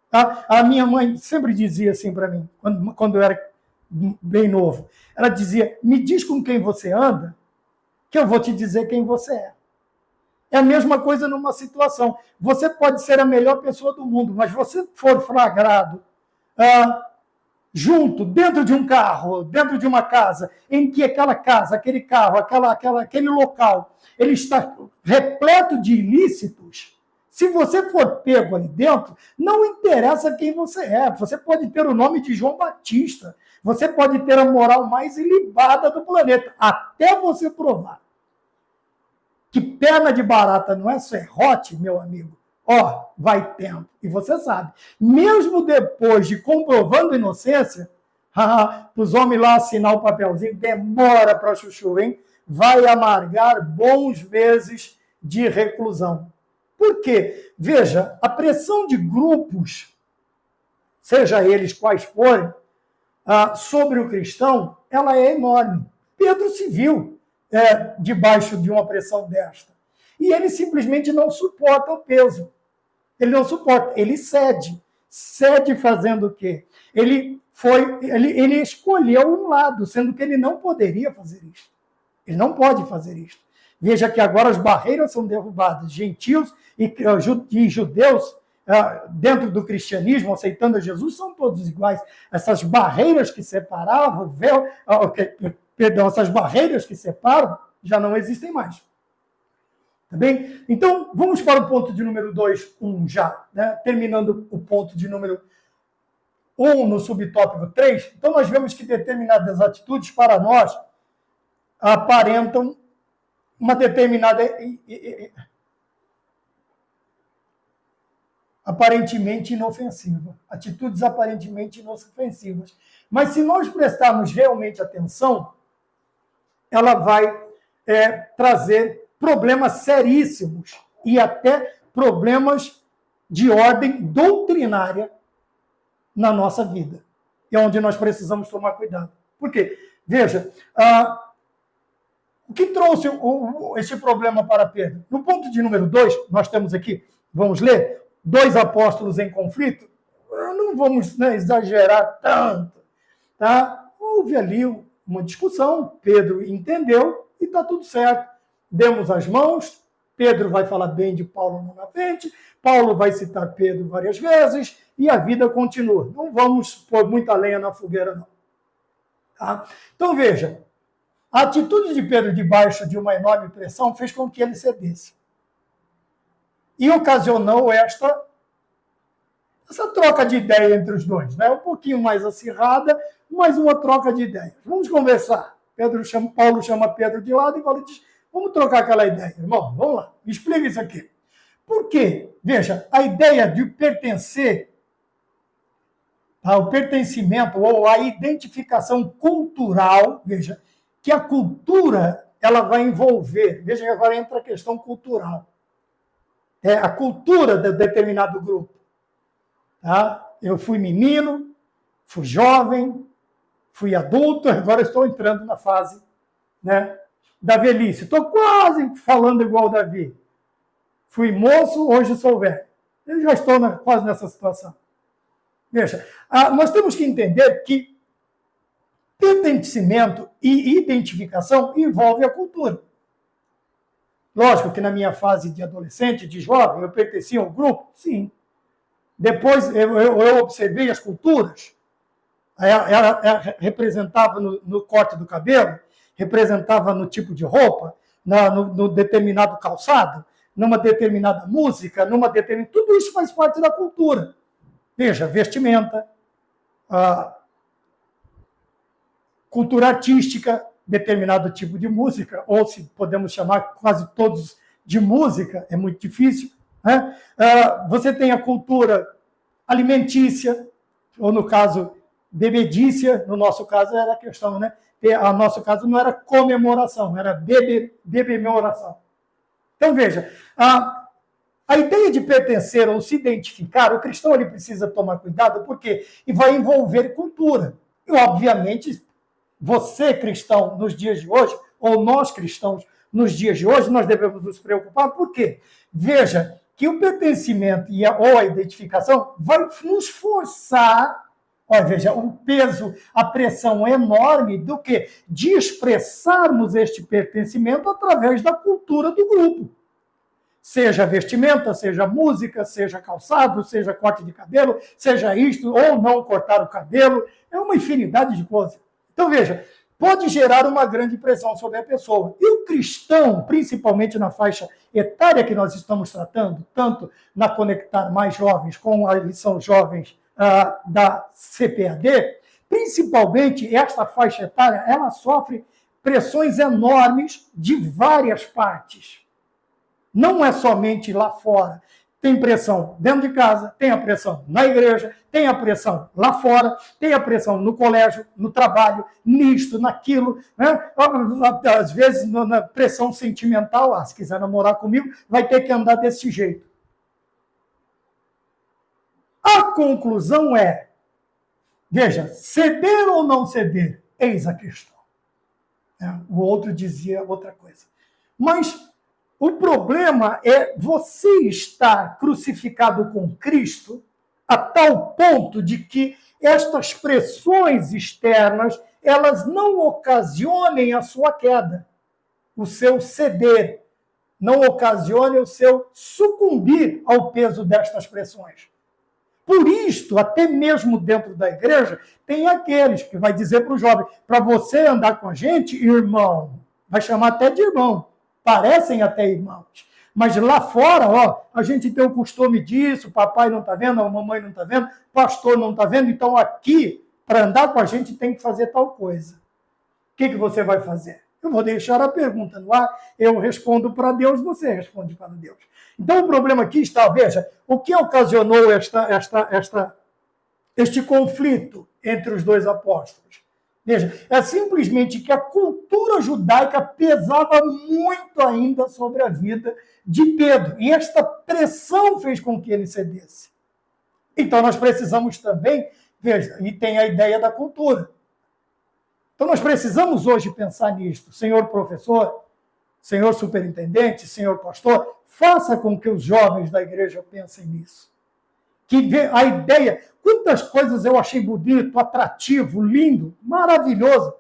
Tá? A minha mãe sempre dizia assim para mim, quando eu era bem novo. Ela dizia, me diz com quem você anda, que eu vou te dizer quem você é. É a mesma coisa numa situação. Você pode ser a melhor pessoa do mundo, mas você for flagrado junto, dentro de um carro, dentro de uma casa, em que aquela casa, aquele carro, aquele local, ele está repleto de ilícitos, se você for pego ali dentro, não interessa quem você é. Você pode ter o nome de João Batista, você pode ter a moral mais ilibada do planeta, até você provar que perna de barata não é serrote, meu amigo. Vai tempo. E você sabe, mesmo depois de comprovando a inocência, os homens lá assinar o papelzinho, demora para chuchu, hein? Vai amargar bons meses de reclusão. Por quê? Veja, a pressão de grupos, seja eles quais forem, sobre o cristão, ela é enorme. Pedro se viu debaixo de uma pressão desta. e ele simplesmente não suporta o peso. Ele não suporta, ele cede. Cede fazendo o quê? Ele escolheu um lado, sendo que ele não poderia fazer isso. Ele não pode fazer isso. Veja que agora as barreiras são derrubadas. Gentios e judeus, dentro do cristianismo, aceitando Jesus, são todos iguais. Essas barreiras que separavam, o véu, essas barreiras que separam, já não existem mais. Tá bem? Então, vamos para o ponto de número 2, 1 já, né? Terminando o ponto de número 1 no subtópico 3. Então, nós vemos que determinadas atitudes para nós aparentam uma determinada aparentemente inofensiva. Atitudes aparentemente inofensivas. Mas se nós prestarmos realmente atenção, ela vai trazer problemas seríssimos e até problemas de ordem doutrinária na nossa vida. É onde nós precisamos tomar cuidado. Por quê? Veja, o que trouxe esse problema para Pedro? No ponto de número 2, nós temos aqui, vamos ler, 2 apóstolos em conflito. Não vamos exagerar tanto. Tá? Houve ali uma discussão, Pedro entendeu e está tudo certo. Demos as mãos, Pedro vai falar bem de Paulo na frente, Paulo vai citar Pedro várias vezes e a vida continua. Não vamos pôr muita lenha na fogueira, não. Tá? Então, veja, a atitude de Pedro debaixo de uma enorme pressão fez com que ele cedesse. E ocasionou essa troca de ideia entre os dois, né? Um pouquinho mais acirrada, mas uma troca de ideias. Vamos conversar. Paulo chama Pedro de lado e diz, vamos trocar aquela ideia. Irmão, vamos lá, me explica isso aqui. Por quê? Veja, a ideia de pertencer, o pertencimento ou a identificação cultural, veja, que a cultura ela vai envolver. Veja que agora entra a questão cultural. É a cultura de determinado grupo. Tá? Eu fui menino, fui jovem, fui adulto, agora estou entrando na fase, né, da velhice. Estou quase falando igual o Davi. Fui moço, hoje sou velho. Eu já estou quase nessa situação. Veja, nós temos que entender que pertencimento e identificação envolve a cultura. Lógico que na minha fase de adolescente, de jovem, eu pertencia a um grupo, sim. Depois eu observei as culturas. Ela representava no corte do cabelo, representava no tipo de roupa, no determinado calçado, numa determinada música, tudo isso faz parte da cultura. Veja, vestimenta, cultura artística, determinado tipo de música, ou se podemos chamar quase todos de música, é muito difícil. Né? Você tem a cultura alimentícia, ou no caso, bebedícia, no nosso caso era a questão, né? No nosso caso não era comemoração, era bebemoração. Então, veja, a ideia de pertencer ou se identificar, o cristão ele precisa tomar cuidado, porque vai envolver cultura. E, obviamente, você, cristão, nos dias de hoje, ou nós, cristãos, nos dias de hoje, nós devemos nos preocupar. Por quê? Veja que o pertencimento ou a identificação vai nos forçar, veja, o peso, a pressão enorme do que de expressarmos este pertencimento através da cultura do grupo. Seja vestimenta, seja música, seja calçado, seja corte de cabelo, seja isto, ou não cortar o cabelo, é uma infinidade de coisas. Então, veja, pode gerar uma grande pressão sobre a pessoa. E o cristão, principalmente na faixa etária que nós estamos tratando, tanto na Conectar Mais Jovens com a lição jovens da CPAD, principalmente esta faixa etária, ela sofre pressões enormes de várias partes. Não é somente lá fora. Tem pressão dentro de casa, tem a pressão na igreja, tem a pressão lá fora, tem a pressão no colégio, no trabalho, nisto, naquilo. Né? Às vezes, na pressão sentimental, se quiser namorar comigo, vai ter que andar desse jeito. A conclusão é, veja, ceder ou não ceder, eis a questão. O outro dizia outra coisa. Mas O problema é você estar crucificado com Cristo a tal ponto de que estas pressões externas, elas não ocasionem a sua queda, o seu ceder, não ocasione o seu sucumbir ao peso destas pressões. Por isto, até mesmo dentro da igreja, tem aqueles que vai dizer para o jovem, para você andar com a gente, irmão, vai chamar até de irmão, parecem até irmãos. Mas lá fora, ó, a gente tem o costume disso, papai não está vendo, a mamãe não está vendo, pastor não está vendo, então aqui, para andar com a gente, tem que fazer tal coisa. O que você vai fazer? Eu vou deixar a pergunta no ar, eu respondo para Deus, você responde para Deus. Então o problema aqui está, veja, o que ocasionou este conflito entre os dois apóstolos? Veja, é simplesmente que a cultura judaica pesava muito ainda sobre a vida de Pedro. E esta pressão fez com que ele cedesse. Então nós precisamos também, veja, e tem a ideia da cultura. Então nós precisamos hoje pensar nisto. Senhor professor, senhor superintendente, senhor pastor, faça com que os jovens da igreja pensem nisso. Que a ideia, quantas coisas eu achei bonito, atrativo, lindo, maravilhoso,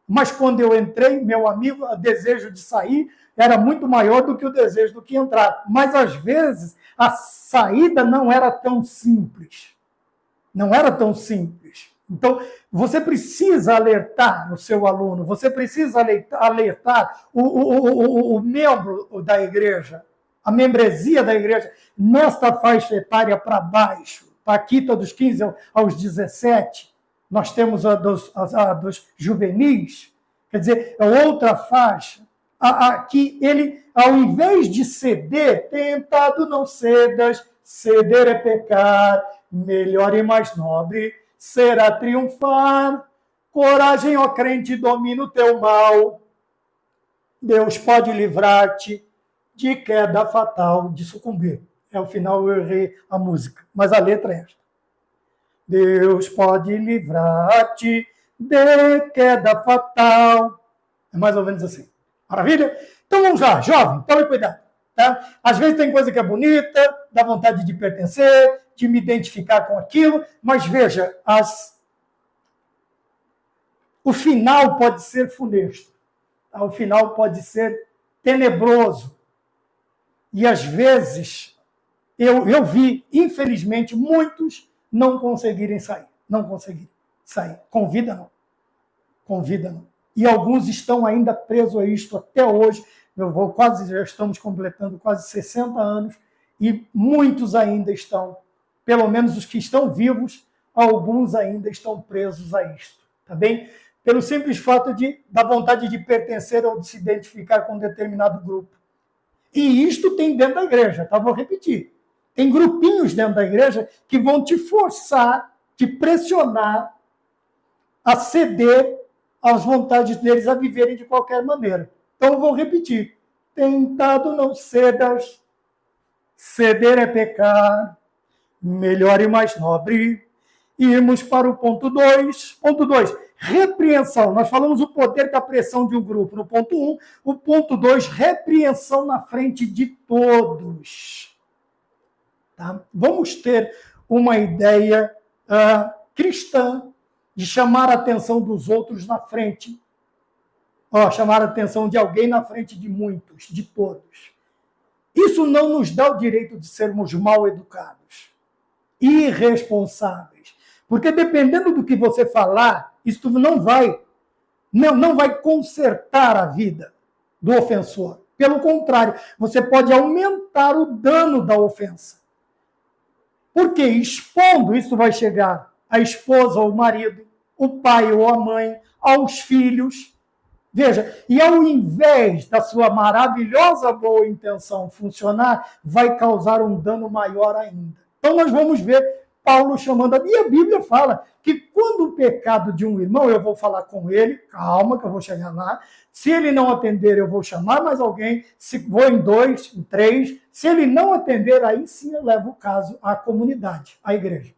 mas quando eu entrei, meu amigo, o desejo de sair era muito maior do que o desejo do que entrar. Mas às vezes a saída não era tão simples. Não era tão simples. Então, você precisa alertar o seu aluno, você precisa alertar o membro da igreja, a membresia da igreja, nesta faixa etária para baixo. Aqui, dos 15 aos 17, nós temos a dos juvenis, quer dizer, é outra faixa, que ele, ao invés de ceder, tentado não cedas, ceder é pecar, melhor e mais nobre será triunfar. Coragem, ó crente, domina o teu mal. Deus pode livrar-te de queda fatal, de sucumbir. É o final, eu errei a música, mas a letra é esta. Deus pode livrar-te de queda fatal. É mais ou menos assim. Maravilha? Então vamos lá, jovem, tome cuidado. Tá? Às vezes tem coisa que é bonita, dá vontade de pertencer, de me identificar com aquilo, mas veja, o final pode ser funesto, tá? O final pode ser tenebroso. E às vezes eu vi, infelizmente, muitos não conseguirem sair. Não conseguirem sair. Convida não. Convida não. E alguns estão ainda presos a isto até hoje. Já estamos completando quase 60 anos e muitos ainda estão, pelo menos os que estão vivos, alguns ainda estão presos a isto, tá bem? Pelo simples fato da vontade de pertencer ou de se identificar com um determinado grupo. E isto tem dentro da igreja, tá? Vou repetir. Tem grupinhos dentro da igreja que vão te forçar, te pressionar a ceder às vontades deles a viverem de qualquer maneira. Então, eu vou repetir. Tentado não cedas, ceder é pecar, melhor e mais nobre. Irmos para o ponto 2. Ponto 2, repreensão. Nós falamos o poder da pressão de um grupo no ponto 1. O ponto 2, repreensão na frente de todos. Tá? Vamos ter uma ideia cristã de chamar a atenção dos outros na frente. Chamar a atenção de alguém na frente de muitos, de todos. Isso não nos dá o direito de sermos mal educados, irresponsáveis. Porque dependendo do que você falar, isso não vai consertar a vida do ofensor. Pelo contrário, você pode aumentar o dano da ofensa. Porque expondo, isso vai chegar à esposa ou ao marido, o pai ou a mãe, aos filhos. Veja, e ao invés da sua maravilhosa boa intenção funcionar, vai causar um dano maior ainda. Então nós vamos ver Paulo chamando, e a Bíblia fala que quando o pecado de um irmão, eu vou falar com ele, calma que eu vou chegar lá, se ele não atender eu vou chamar mais alguém, se vou em 2, em 3, se ele não atender, aí sim eu levo o caso à comunidade, à igreja.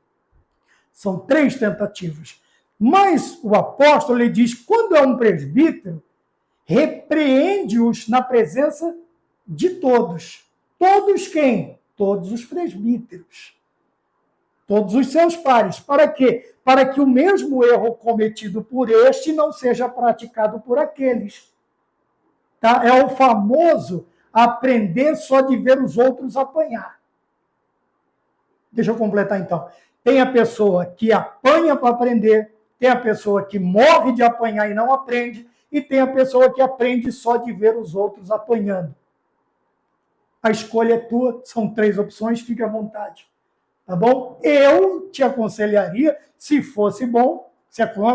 São 3 tentativas. Mas o apóstolo ele diz, quando é um presbítero, repreende-os na presença de todos. Todos quem? Todos os presbíteros. Todos os seus pares. Para quê? Para que o mesmo erro cometido por este não seja praticado por aqueles. Tá? É o famoso aprender só de ver os outros apanhar. Deixa eu completar então. Tem a pessoa que apanha para aprender, tem a pessoa que morre de apanhar e não aprende, e tem a pessoa que aprende só de ver os outros apanhando. A escolha é tua, são 3 opções, fique à vontade. Tá bom? Eu te aconselharia, se fosse bom,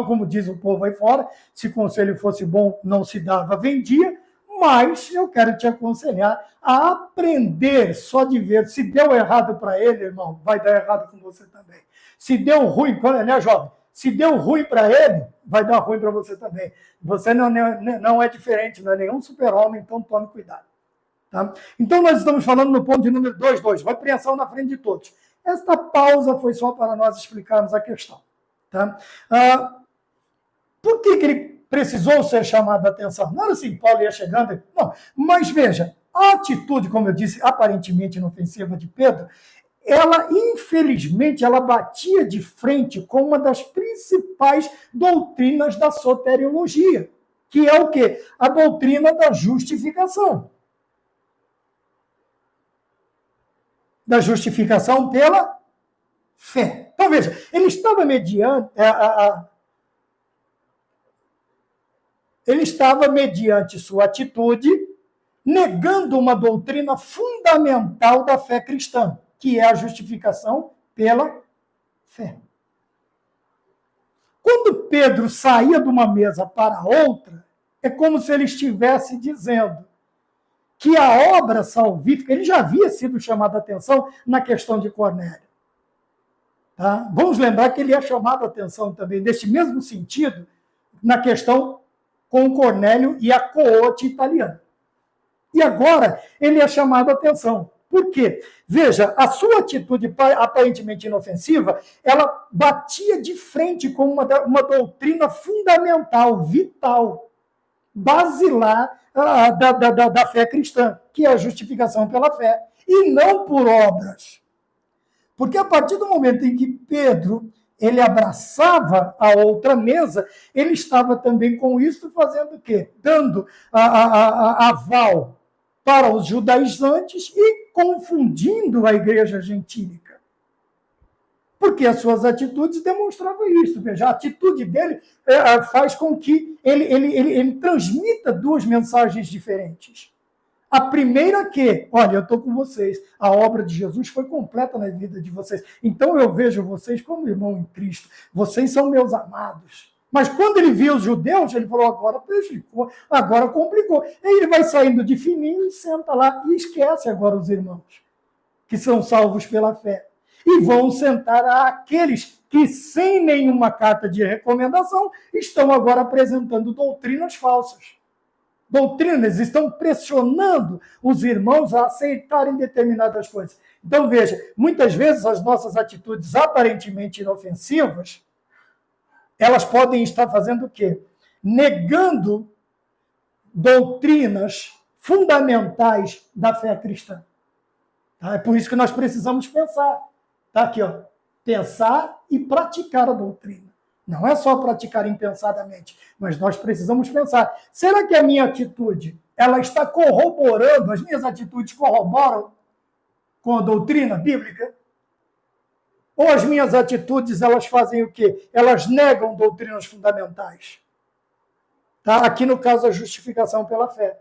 como diz o povo aí fora, se o conselho fosse bom, não se dava, vendia, mas eu quero te aconselhar a aprender só de ver. Se deu errado para ele, irmão, vai dar errado com você também. Se deu ruim, né, jovem? Se deu ruim para ele, vai dar ruim para você também. Você não é diferente, não é nenhum super-homem, então tome cuidado. Tá? Então, nós estamos falando no ponto de número 2.2, repreensão na frente de todos. Esta pausa foi só para nós explicarmos a questão. Tá? Por que ele precisou ser chamado a atenção? Não era assim, Paulo ia chegando. Não, mas veja, a atitude, como eu disse, aparentemente inofensiva de Pedro, ela, infelizmente, ela batia de frente com uma das principais doutrinas da soteriologia, que é o quê? A doutrina da justificação. Da justificação pela fé. Então, veja, ele estava mediante sua atitude, negando uma doutrina fundamental da fé cristã, que é a justificação pela fé. Quando Pedro saía de uma mesa para outra, é como se ele estivesse dizendo que a obra salvífica, ele já havia sido chamado a atenção na questão de Cornélio. Tá? Vamos lembrar que ele é chamado a atenção também, nesse mesmo sentido, na questão com Cornélio e a coorte italiana. E agora ele é chamado a atenção. Por quê? Veja, a sua atitude aparentemente inofensiva, ela batia de frente com uma doutrina fundamental, vital, basilar da fé cristã, que é a justificação pela fé, e não por obras. Porque a partir do momento em que Pedro ele abraçava a outra mesa, ele estava também com isso fazendo o quê? Dando aval para os judaizantes e confundindo a igreja gentílica. Porque as suas atitudes demonstravam isso. Veja, a atitude dele faz com que ele transmita 2 mensagens diferentes. A primeira que, olha, eu estou com vocês, a obra de Jesus foi completa na vida de vocês. Então eu vejo vocês como irmão em Cristo. Vocês são meus amados. Mas quando ele viu os judeus, ele falou, agora prejudicou, agora complicou. Aí ele vai saindo de fininho e senta lá e esquece agora os irmãos, que são salvos pela fé. E vão sentar àqueles que, sem nenhuma carta de recomendação, estão agora apresentando doutrinas falsas. Doutrinas estão pressionando os irmãos a aceitarem determinadas coisas. Então, veja, muitas vezes as nossas atitudes aparentemente inofensivas, elas podem estar fazendo o quê? Negando doutrinas fundamentais da fé cristã. Tá? É por isso que nós precisamos pensar. Tá aqui, ó. Pensar e praticar a doutrina. Não é só praticar impensadamente, mas nós precisamos pensar. Será que a minha atitude, ela está corroborando, as minhas atitudes corroboram com a doutrina bíblica? Ou as minhas atitudes, elas fazem o quê? Elas negam doutrinas fundamentais. Tá? Aqui no caso, a justificação pela fé.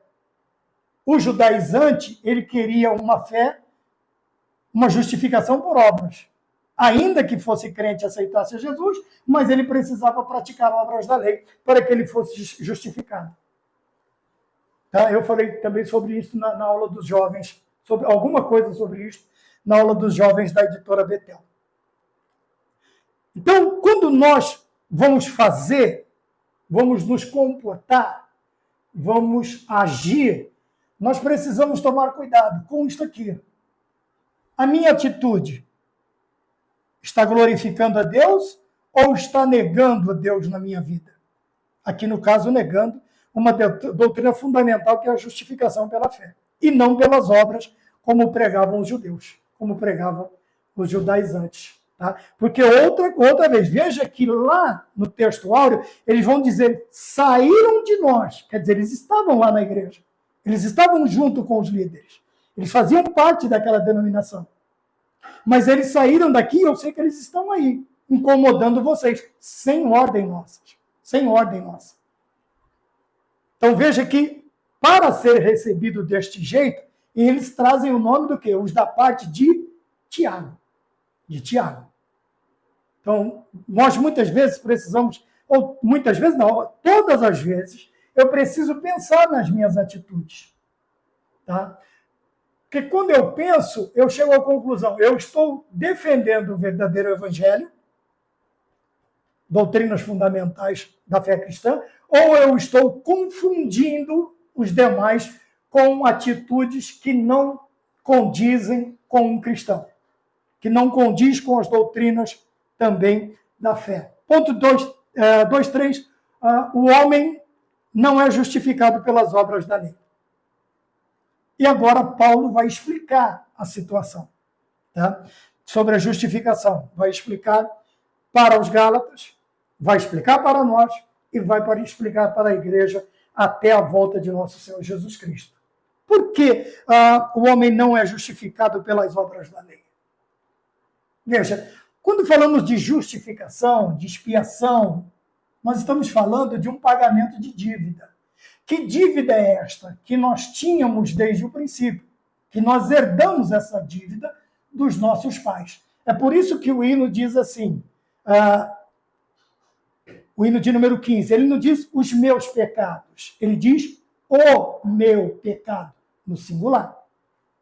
O judaizante, ele queria uma fé, uma justificação por obras. Ainda que fosse crente e aceitasse Jesus, mas ele precisava praticar obras da lei para que ele fosse justificado. Tá? Eu falei também sobre isso na aula dos jovens, sobre alguma coisa sobre isso, na aula dos jovens da editora Betel. Então, quando nós vamos fazer, vamos nos comportar, vamos agir, nós precisamos tomar cuidado com isso aqui. A minha atitude está glorificando a Deus ou está negando a Deus na minha vida? Aqui, no caso, negando uma doutrina fundamental que é a justificação pela fé. e não pelas obras, como pregavam os judeus, como pregavam os judaizantes. Tá? Porque outra vez, veja que lá no texto áureo, eles vão dizer, saíram de nós, quer dizer, eles estavam lá na igreja, eles estavam junto com os líderes, eles faziam parte daquela denominação. Mas eles saíram daqui, eu sei que eles estão aí, incomodando vocês, sem ordem nossa. Sem ordem nossa. Então veja que, para ser recebido deste jeito, eles trazem o nome do quê? Os da parte de Tiago. De Tiago. Então, nós muitas vezes precisamos, ou muitas vezes não, todas as vezes, eu preciso pensar nas minhas atitudes. Tá? Porque quando eu penso, eu chego à conclusão, eu estou defendendo o verdadeiro evangelho, doutrinas fundamentais da fé cristã, ou eu estou confundindo os demais com atitudes que não condizem com um cristão, que não condiz com as doutrinas também da fé. Ponto 2.3, o homem não é justificado pelas obras da lei. E agora Paulo vai explicar a situação, tá? Sobre a justificação. Vai explicar para os Gálatas, vai explicar para nós e vai explicar para a igreja até a volta de nosso Senhor Jesus Cristo. Por que o homem não é justificado pelas obras da lei? Veja, quando falamos de justificação, de expiação, nós estamos falando de um pagamento de dívida. Que dívida é esta? Que nós tínhamos desde o princípio, que nós herdamos essa dívida dos nossos pais. É por isso que o hino diz assim, o hino de número 15, ele não diz os meus pecados, ele diz o meu pecado, no singular.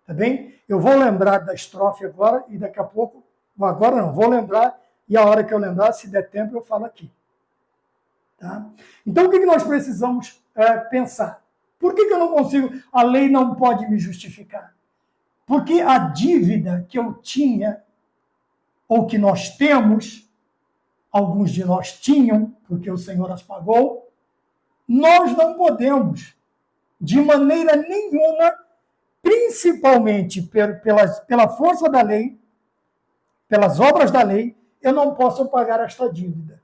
Tá bem? Eu vou lembrar da estrofe agora e daqui a pouco, agora não, vou lembrar e a hora que eu lembrar, se der tempo, eu falo aqui. Tá? Então, o que nós precisamos pensar? Por que eu não consigo? A lei não pode me justificar. Porque a dívida que eu tinha, ou que nós temos, alguns de nós tinham, porque o Senhor as pagou, nós não podemos, de maneira nenhuma, principalmente pela força da lei, pelas obras da lei, eu não posso pagar esta dívida.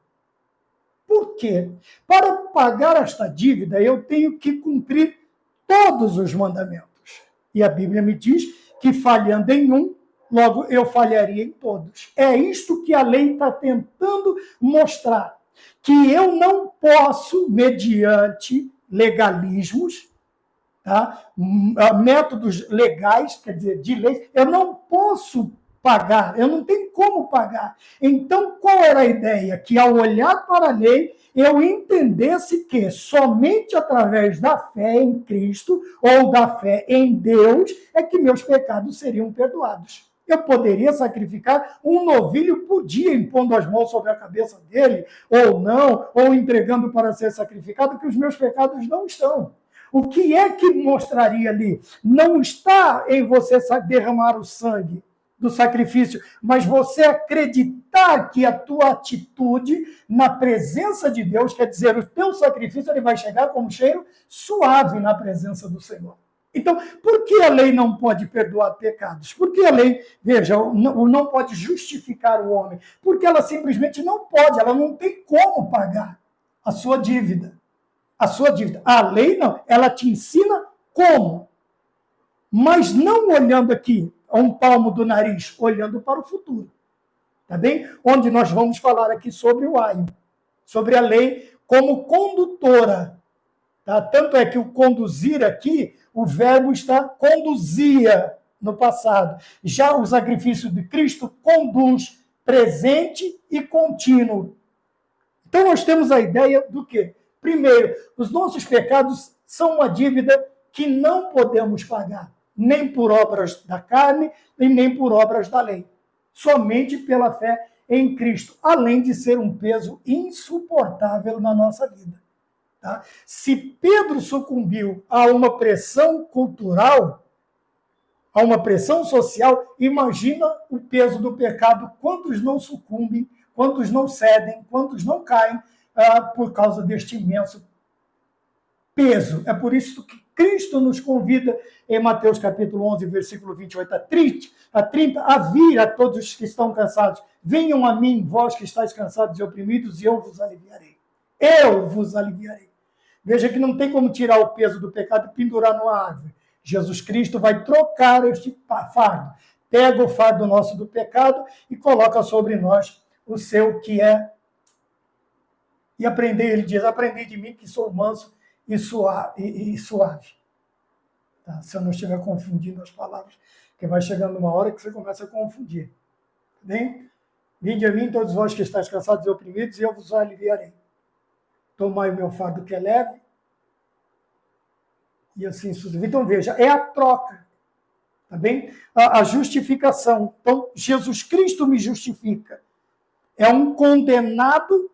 Por quê? Para pagar esta dívida, eu tenho que cumprir todos os mandamentos. E a Bíblia me diz que falhando em um, logo eu falharia em todos. É isto que a lei está tentando mostrar. Que eu não posso, mediante legalismos, tá? Métodos legais, quer dizer, de lei, eu não posso pagar, eu não tenho como pagar. Então, qual era a ideia? Que ao olhar para a lei, eu entendesse que somente através da fé em Cristo ou da fé em Deus é que meus pecados seriam perdoados. Eu poderia sacrificar um novilho por dia, impondo as mãos sobre a cabeça dele, ou não, ou entregando para ser sacrificado, que os meus pecados não estão. O que é que mostraria ali? Não está em você derramar o sangue do sacrifício, mas você acreditar que a tua atitude na presença de Deus, quer dizer, o teu sacrifício ele vai chegar como cheiro suave na presença do Senhor. Então, por que a lei não pode perdoar pecados? Por que a lei, veja, não pode justificar o homem? Porque ela simplesmente não pode, ela não tem como pagar a sua dívida. A sua dívida. A lei não, ela te ensina como. Mas não olhando aqui a um palmo do nariz, olhando para o futuro. Tá bem? Onde nós vamos falar aqui sobre o aio, sobre a lei como condutora. Tá? Tanto é que o conduzir aqui, o verbo está conduzia no passado. Já o sacrifício de Cristo conduz, presente e contínuo. Então nós temos a ideia do quê? Primeiro, os nossos pecados são uma dívida que não podemos pagar, nem por obras da carne, e nem por obras da lei. Somente pela fé em Cristo, além de ser um peso insuportável na nossa vida. Tá? Se Pedro sucumbiu a uma pressão cultural, a uma pressão social, imagina o peso do pecado, quantos não sucumbem, quantos não cedem, quantos não caem por causa deste imenso peso. É por isso que Cristo nos convida, em Mateus capítulo 11, versículo 28 a 30, a vir a todos os que estão cansados. Venham a mim, vós que estáis cansados e oprimidos, e eu vos aliviarei. Eu vos aliviarei. Veja que não tem como tirar o peso do pecado e pendurar numa árvore. Jesus Cristo vai trocar este fardo. Pega o fardo nosso do pecado e coloca sobre nós o seu que é. E aprender, ele diz, aprendei de mim que sou manso e suave. Tá? Se eu não estiver confundindo as palavras, porque vai chegando uma hora que você começa a confundir. Tá bem? Vinde a mim todos vós que estáis cansados e oprimidos, e eu vos aliviarei. Tomai o meu fardo que é leve, e assim sucessivamente. Então, veja, é a troca, tá bem? A justificação. Então, Jesus Cristo me justifica. É um condenado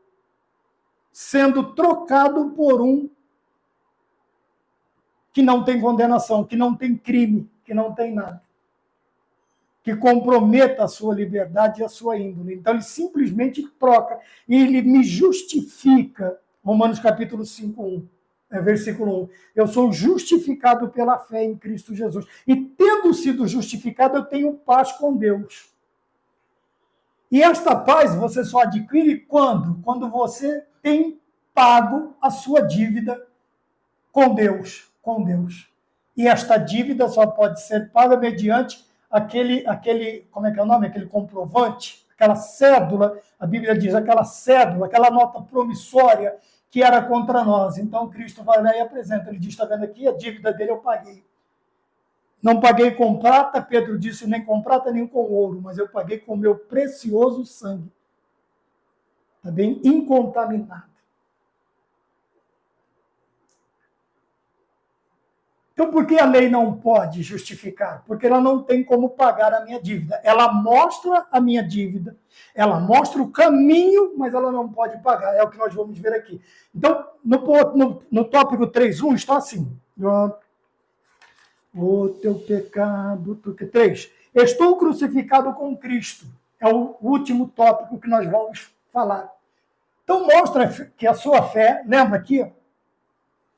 sendo trocado por um que não tem condenação, que não tem crime, que não tem nada, que comprometa a sua liberdade e a sua índole. Então, ele simplesmente troca, e ele me justifica. Romanos capítulo 5, versículo 1. Eu sou justificado pela fé em Cristo Jesus. E tendo sido justificado, eu tenho paz com Deus. E esta paz você só adquire quando? Quando você tem pago a sua dívida com Deus. Com Deus. E esta dívida só pode ser paga mediante aquele, como é que é o nome? Aquele comprovante, aquela cédula, a Bíblia diz, aquela cédula, aquela nota promissória que era contra nós. Então, Cristo vai lá e apresenta. Ele diz, está vendo aqui, a dívida dele eu paguei. Não paguei com prata, Pedro disse, nem com prata, nem com ouro, mas eu paguei com o meu precioso sangue. Está bem? Incontaminado. Então, por que a lei não pode justificar? Porque ela não tem como pagar a minha dívida. Ela mostra a minha dívida, ela mostra o caminho, mas ela não pode pagar. É o que nós vamos ver aqui. Então, no tópico 3.1 está assim. O teu pecado... 3. Estou crucificado com Cristo. É o último tópico que nós vamos falar. Então, mostra que a sua fé... Lembra aqui?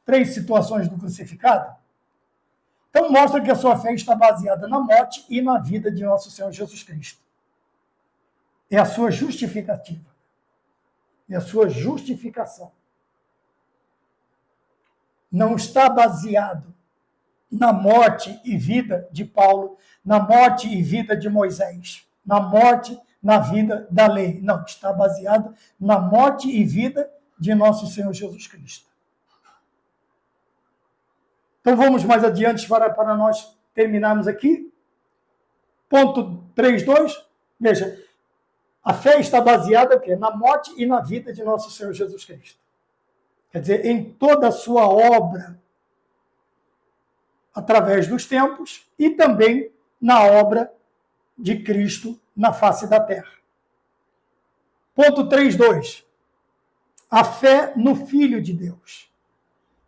3 situações do crucificado. Então, mostra que a sua fé está baseada na morte e na vida de nosso Senhor Jesus Cristo. É a sua justificativa. É a sua justificação. Não está baseado na morte e vida de Paulo, na morte e vida de Moisés, na morte, na vida da lei. Não, está baseado na morte e vida de nosso Senhor Jesus Cristo. Então, vamos mais adiante para nós terminarmos aqui. Ponto 3.2. Veja, a fé está baseada o quê? Na morte e na vida de nosso Senhor Jesus Cristo. Quer dizer, em toda a sua obra, através dos tempos, e também na obra de Cristo na face da terra. Ponto 3.2. A fé no Filho de Deus.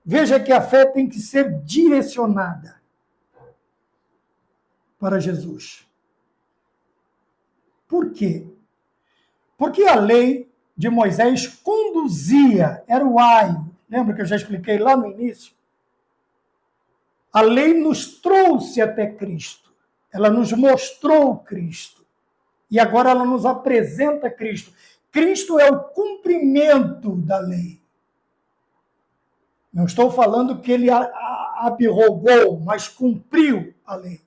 Veja que a fé tem que ser direcionada para Jesus. Por quê? Porque a lei de Moisés conduzia, era o aio. Lembra que eu já expliquei lá no início? A lei nos trouxe até Cristo. Ela nos mostrou Cristo. E agora ela nos apresenta Cristo. Cristo é o cumprimento da lei. Não estou falando que ele abrogou, mas cumpriu a lei.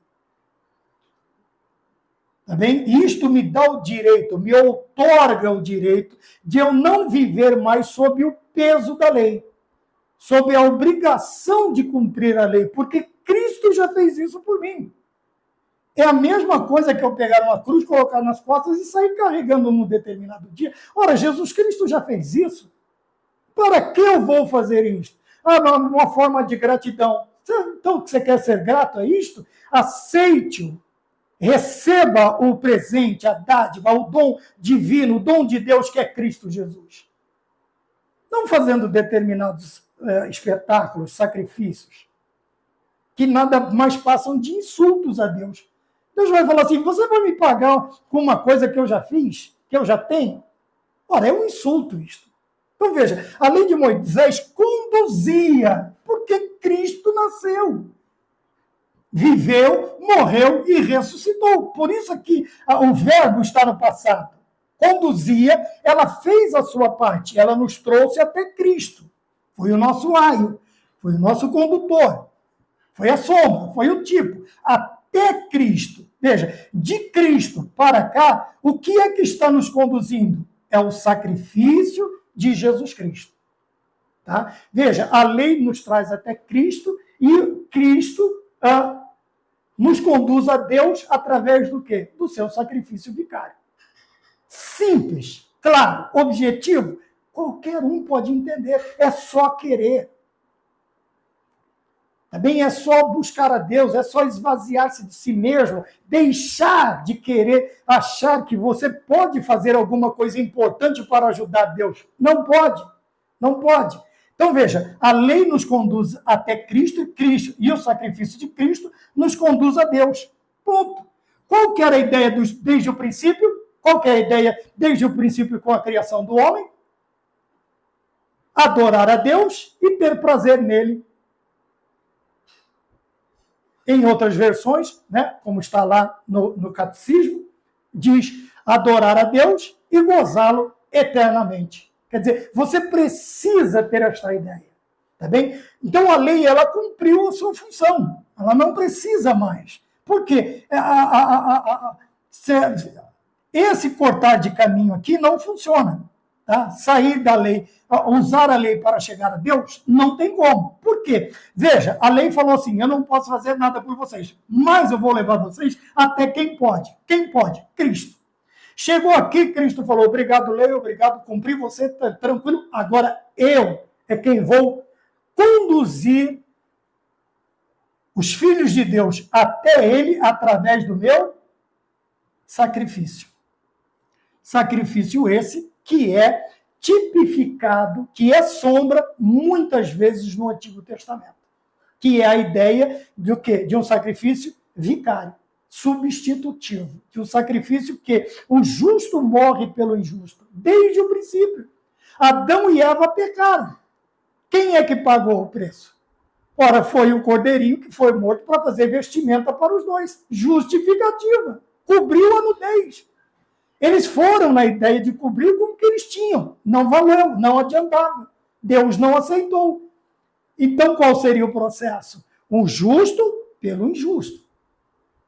Tá bem? Isto me dá o direito, me outorga o direito de eu não viver mais sob o peso da lei, sob a obrigação de cumprir a lei, porque Cristo já fez isso por mim. É a mesma coisa que eu pegar uma cruz, colocar nas costas e sair carregando num determinado dia. Ora, Jesus Cristo já fez isso. Para que eu vou fazer isso? Uma forma de gratidão. Então, você quer ser grato a isto? Aceite-o. Receba o presente, a dádiva, o dom divino, o dom de Deus que é Cristo Jesus. Não fazendo determinados espetáculos, sacrifícios, que nada mais passam de insultos a Deus. Deus vai falar assim, você vai me pagar com uma coisa que eu já fiz, que eu já tenho? Ora, é um insulto isto. Então veja, a lei de Moisés conduzia, porque Cristo nasceu, viveu, morreu e ressuscitou. Por isso aqui o verbo está no passado. Conduzia, ela fez a sua parte, ela nos trouxe até Cristo. Foi o nosso aio, foi o nosso condutor, foi a sombra, foi o tipo, até Cristo. Veja, de Cristo para cá, o que é que está nos conduzindo? É o sacrifício de Jesus Cristo. Tá? Veja, a lei nos traz até Cristo e Cristo nos conduz a Deus através do quê? Do seu sacrifício vicário. Simples, claro, objetivo, qualquer um pode entender, é só querer. Também é só buscar a Deus, é só esvaziar-se de si mesmo, deixar de querer achar que você pode fazer alguma coisa importante para ajudar Deus. Não pode, não pode. Então veja, a lei nos conduz até Cristo e o sacrifício de Cristo nos conduz a Deus. Ponto. Qual que era a ideia desde o princípio? Qual que é a ideia desde o princípio com a criação do homem? Adorar a Deus e ter prazer nele. Em outras versões, né, como está lá no catecismo, diz adorar a Deus e gozá-lo eternamente. Quer dizer, você precisa ter esta ideia, tá bem? Então a lei, ela cumpriu a sua função, ela não precisa mais. Por quê? Esse cortar de caminho aqui não funciona. Tá? Sair da lei, usar a lei para chegar a Deus, não tem como. Por quê? Veja, a lei falou assim, eu não posso fazer nada por vocês, mas eu vou levar vocês até quem pode. Quem pode? Cristo. Chegou aqui, Cristo falou, obrigado, lei, obrigado, cumpri, você está tranquilo, agora eu é quem vou conduzir os filhos de Deus até ele através do meu sacrifício. Sacrifício esse que é tipificado, que é sombra, muitas vezes no Antigo Testamento. Que é a ideia do quê? De um sacrifício vicário, substitutivo. De um sacrifício que o justo morre pelo injusto, desde o princípio. Adão e Eva pecaram. Quem é que pagou o preço? Ora, foi o cordeirinho que foi morto para fazer vestimenta para os dois. Justificativa. Cobriu a nudez. Eles foram na ideia de cobrir com o que eles tinham. Não valeu, não adiantava. Deus não aceitou. Então, qual seria o processo? Um justo pelo injusto.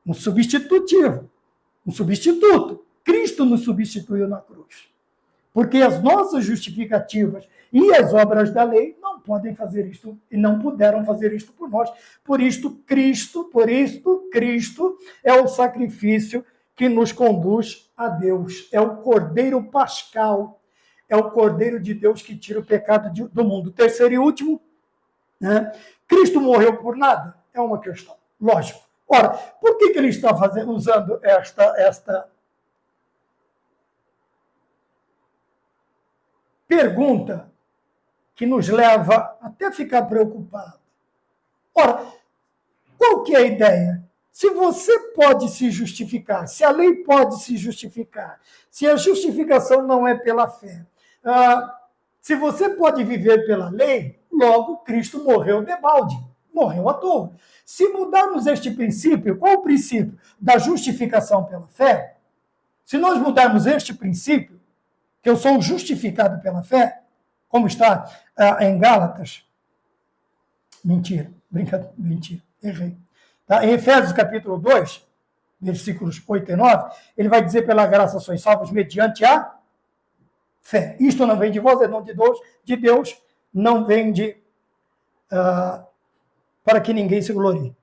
Um substitutivo. Um substituto. Cristo nos substituiu na cruz. Porque as nossas justificativas e as obras da lei não podem fazer isto e não puderam fazer isto por nós. Por isto, Cristo é o sacrifício que nos conduz a Deus. É o Cordeiro Pascal. É o Cordeiro de Deus que tira o pecado do mundo. Terceiro e último, né? Cristo morreu por nada? É uma questão. Lógico. Ora, por que ele está usando esta pergunta que nos leva até a ficar preocupado? Ora, qual que é a ideia? Se você pode se justificar, se a lei pode se justificar, se a justificação não é pela fé, se você pode viver pela lei, logo Cristo morreu debalde, morreu à toa. Se mudarmos este princípio, qual o princípio? Da justificação pela fé? Se nós mudarmos este princípio, que eu sou justificado pela fé, como está em Gálatas, mentira, errei. Tá? Em Efésios capítulo 2, versículos 8 e 9, ele vai dizer, pela graça sois salvos mediante a fé. Isto não vem de vós, é dom de Deus, não vem para que ninguém se glorie.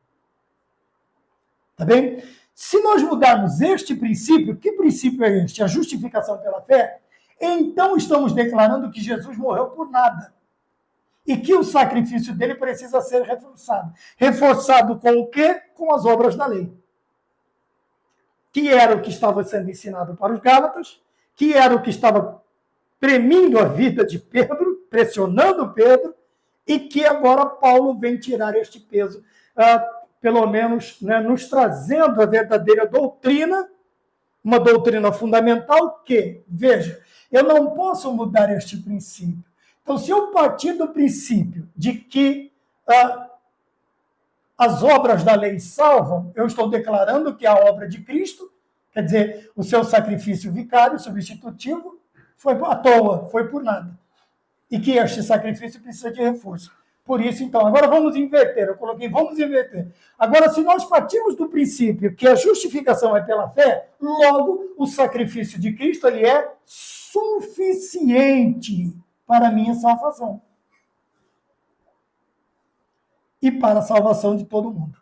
Tá bem? Se nós mudarmos este princípio, que princípio é este? A justificação pela fé, então estamos declarando que Jesus morreu por nada. E que o sacrifício dele precisa ser reforçado. Reforçado com o quê? Com as obras da lei. Que era o que estava sendo ensinado para os Gálatas, que era o que estava premindo a vida de Pedro, pressionando Pedro, e que agora Paulo vem tirar este peso, pelo menos, né, nos trazendo a verdadeira doutrina, uma doutrina fundamental que, veja, eu não posso mudar este princípio. Então, se eu partir do princípio de que as obras da lei salvam, eu estou declarando que a obra de Cristo, quer dizer, o seu sacrifício vicário, substitutivo, foi à toa, foi por nada. E que este sacrifício precisa de reforço. Por isso, então, agora vamos inverter. Eu coloquei, vamos inverter. Agora, se nós partimos do princípio que a justificação é pela fé, logo o sacrifício de Cristo ele é suficiente para a minha salvação. E para a salvação de todo mundo.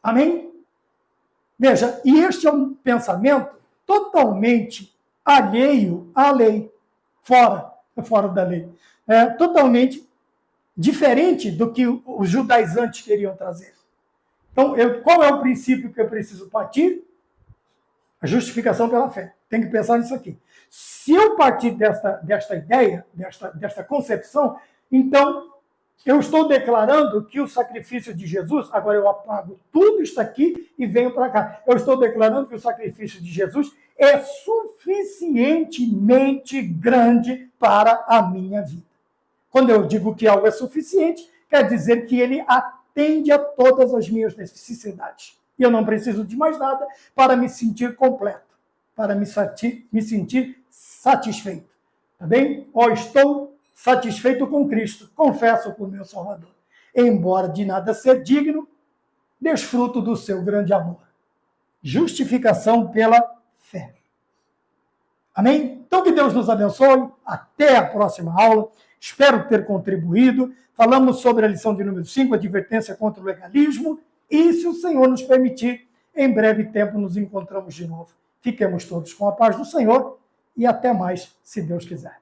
Amém? Veja, e este é um pensamento totalmente alheio à lei. Fora da lei. Totalmente diferente do que os judaizantes queriam trazer. Então, qual é o princípio que eu preciso partir? A justificação pela fé. Tem que pensar nisso aqui. Se eu partir desta ideia, desta concepção, então eu estou declarando que o sacrifício de Jesus, agora eu apago tudo isso aqui e venho para cá. Eu estou declarando que o sacrifício de Jesus é suficientemente grande para a minha vida. Quando eu digo que algo é suficiente, quer dizer que ele atende a todas as minhas necessidades. E eu não preciso de mais nada para me sentir completo, para me sentir satisfeito. Tá bem? Estou satisfeito com Cristo, confesso por meu Salvador. Embora de nada ser digno, desfruto do seu grande amor. Justificação pela fé. Amém? Então que Deus nos abençoe. Até a próxima aula. Espero ter contribuído. Falamos sobre a lição de número 5, advertência contra o legalismo. E, se o Senhor nos permitir, em breve tempo nos encontramos de novo. Fiquemos todos com a paz do Senhor e até mais, se Deus quiser.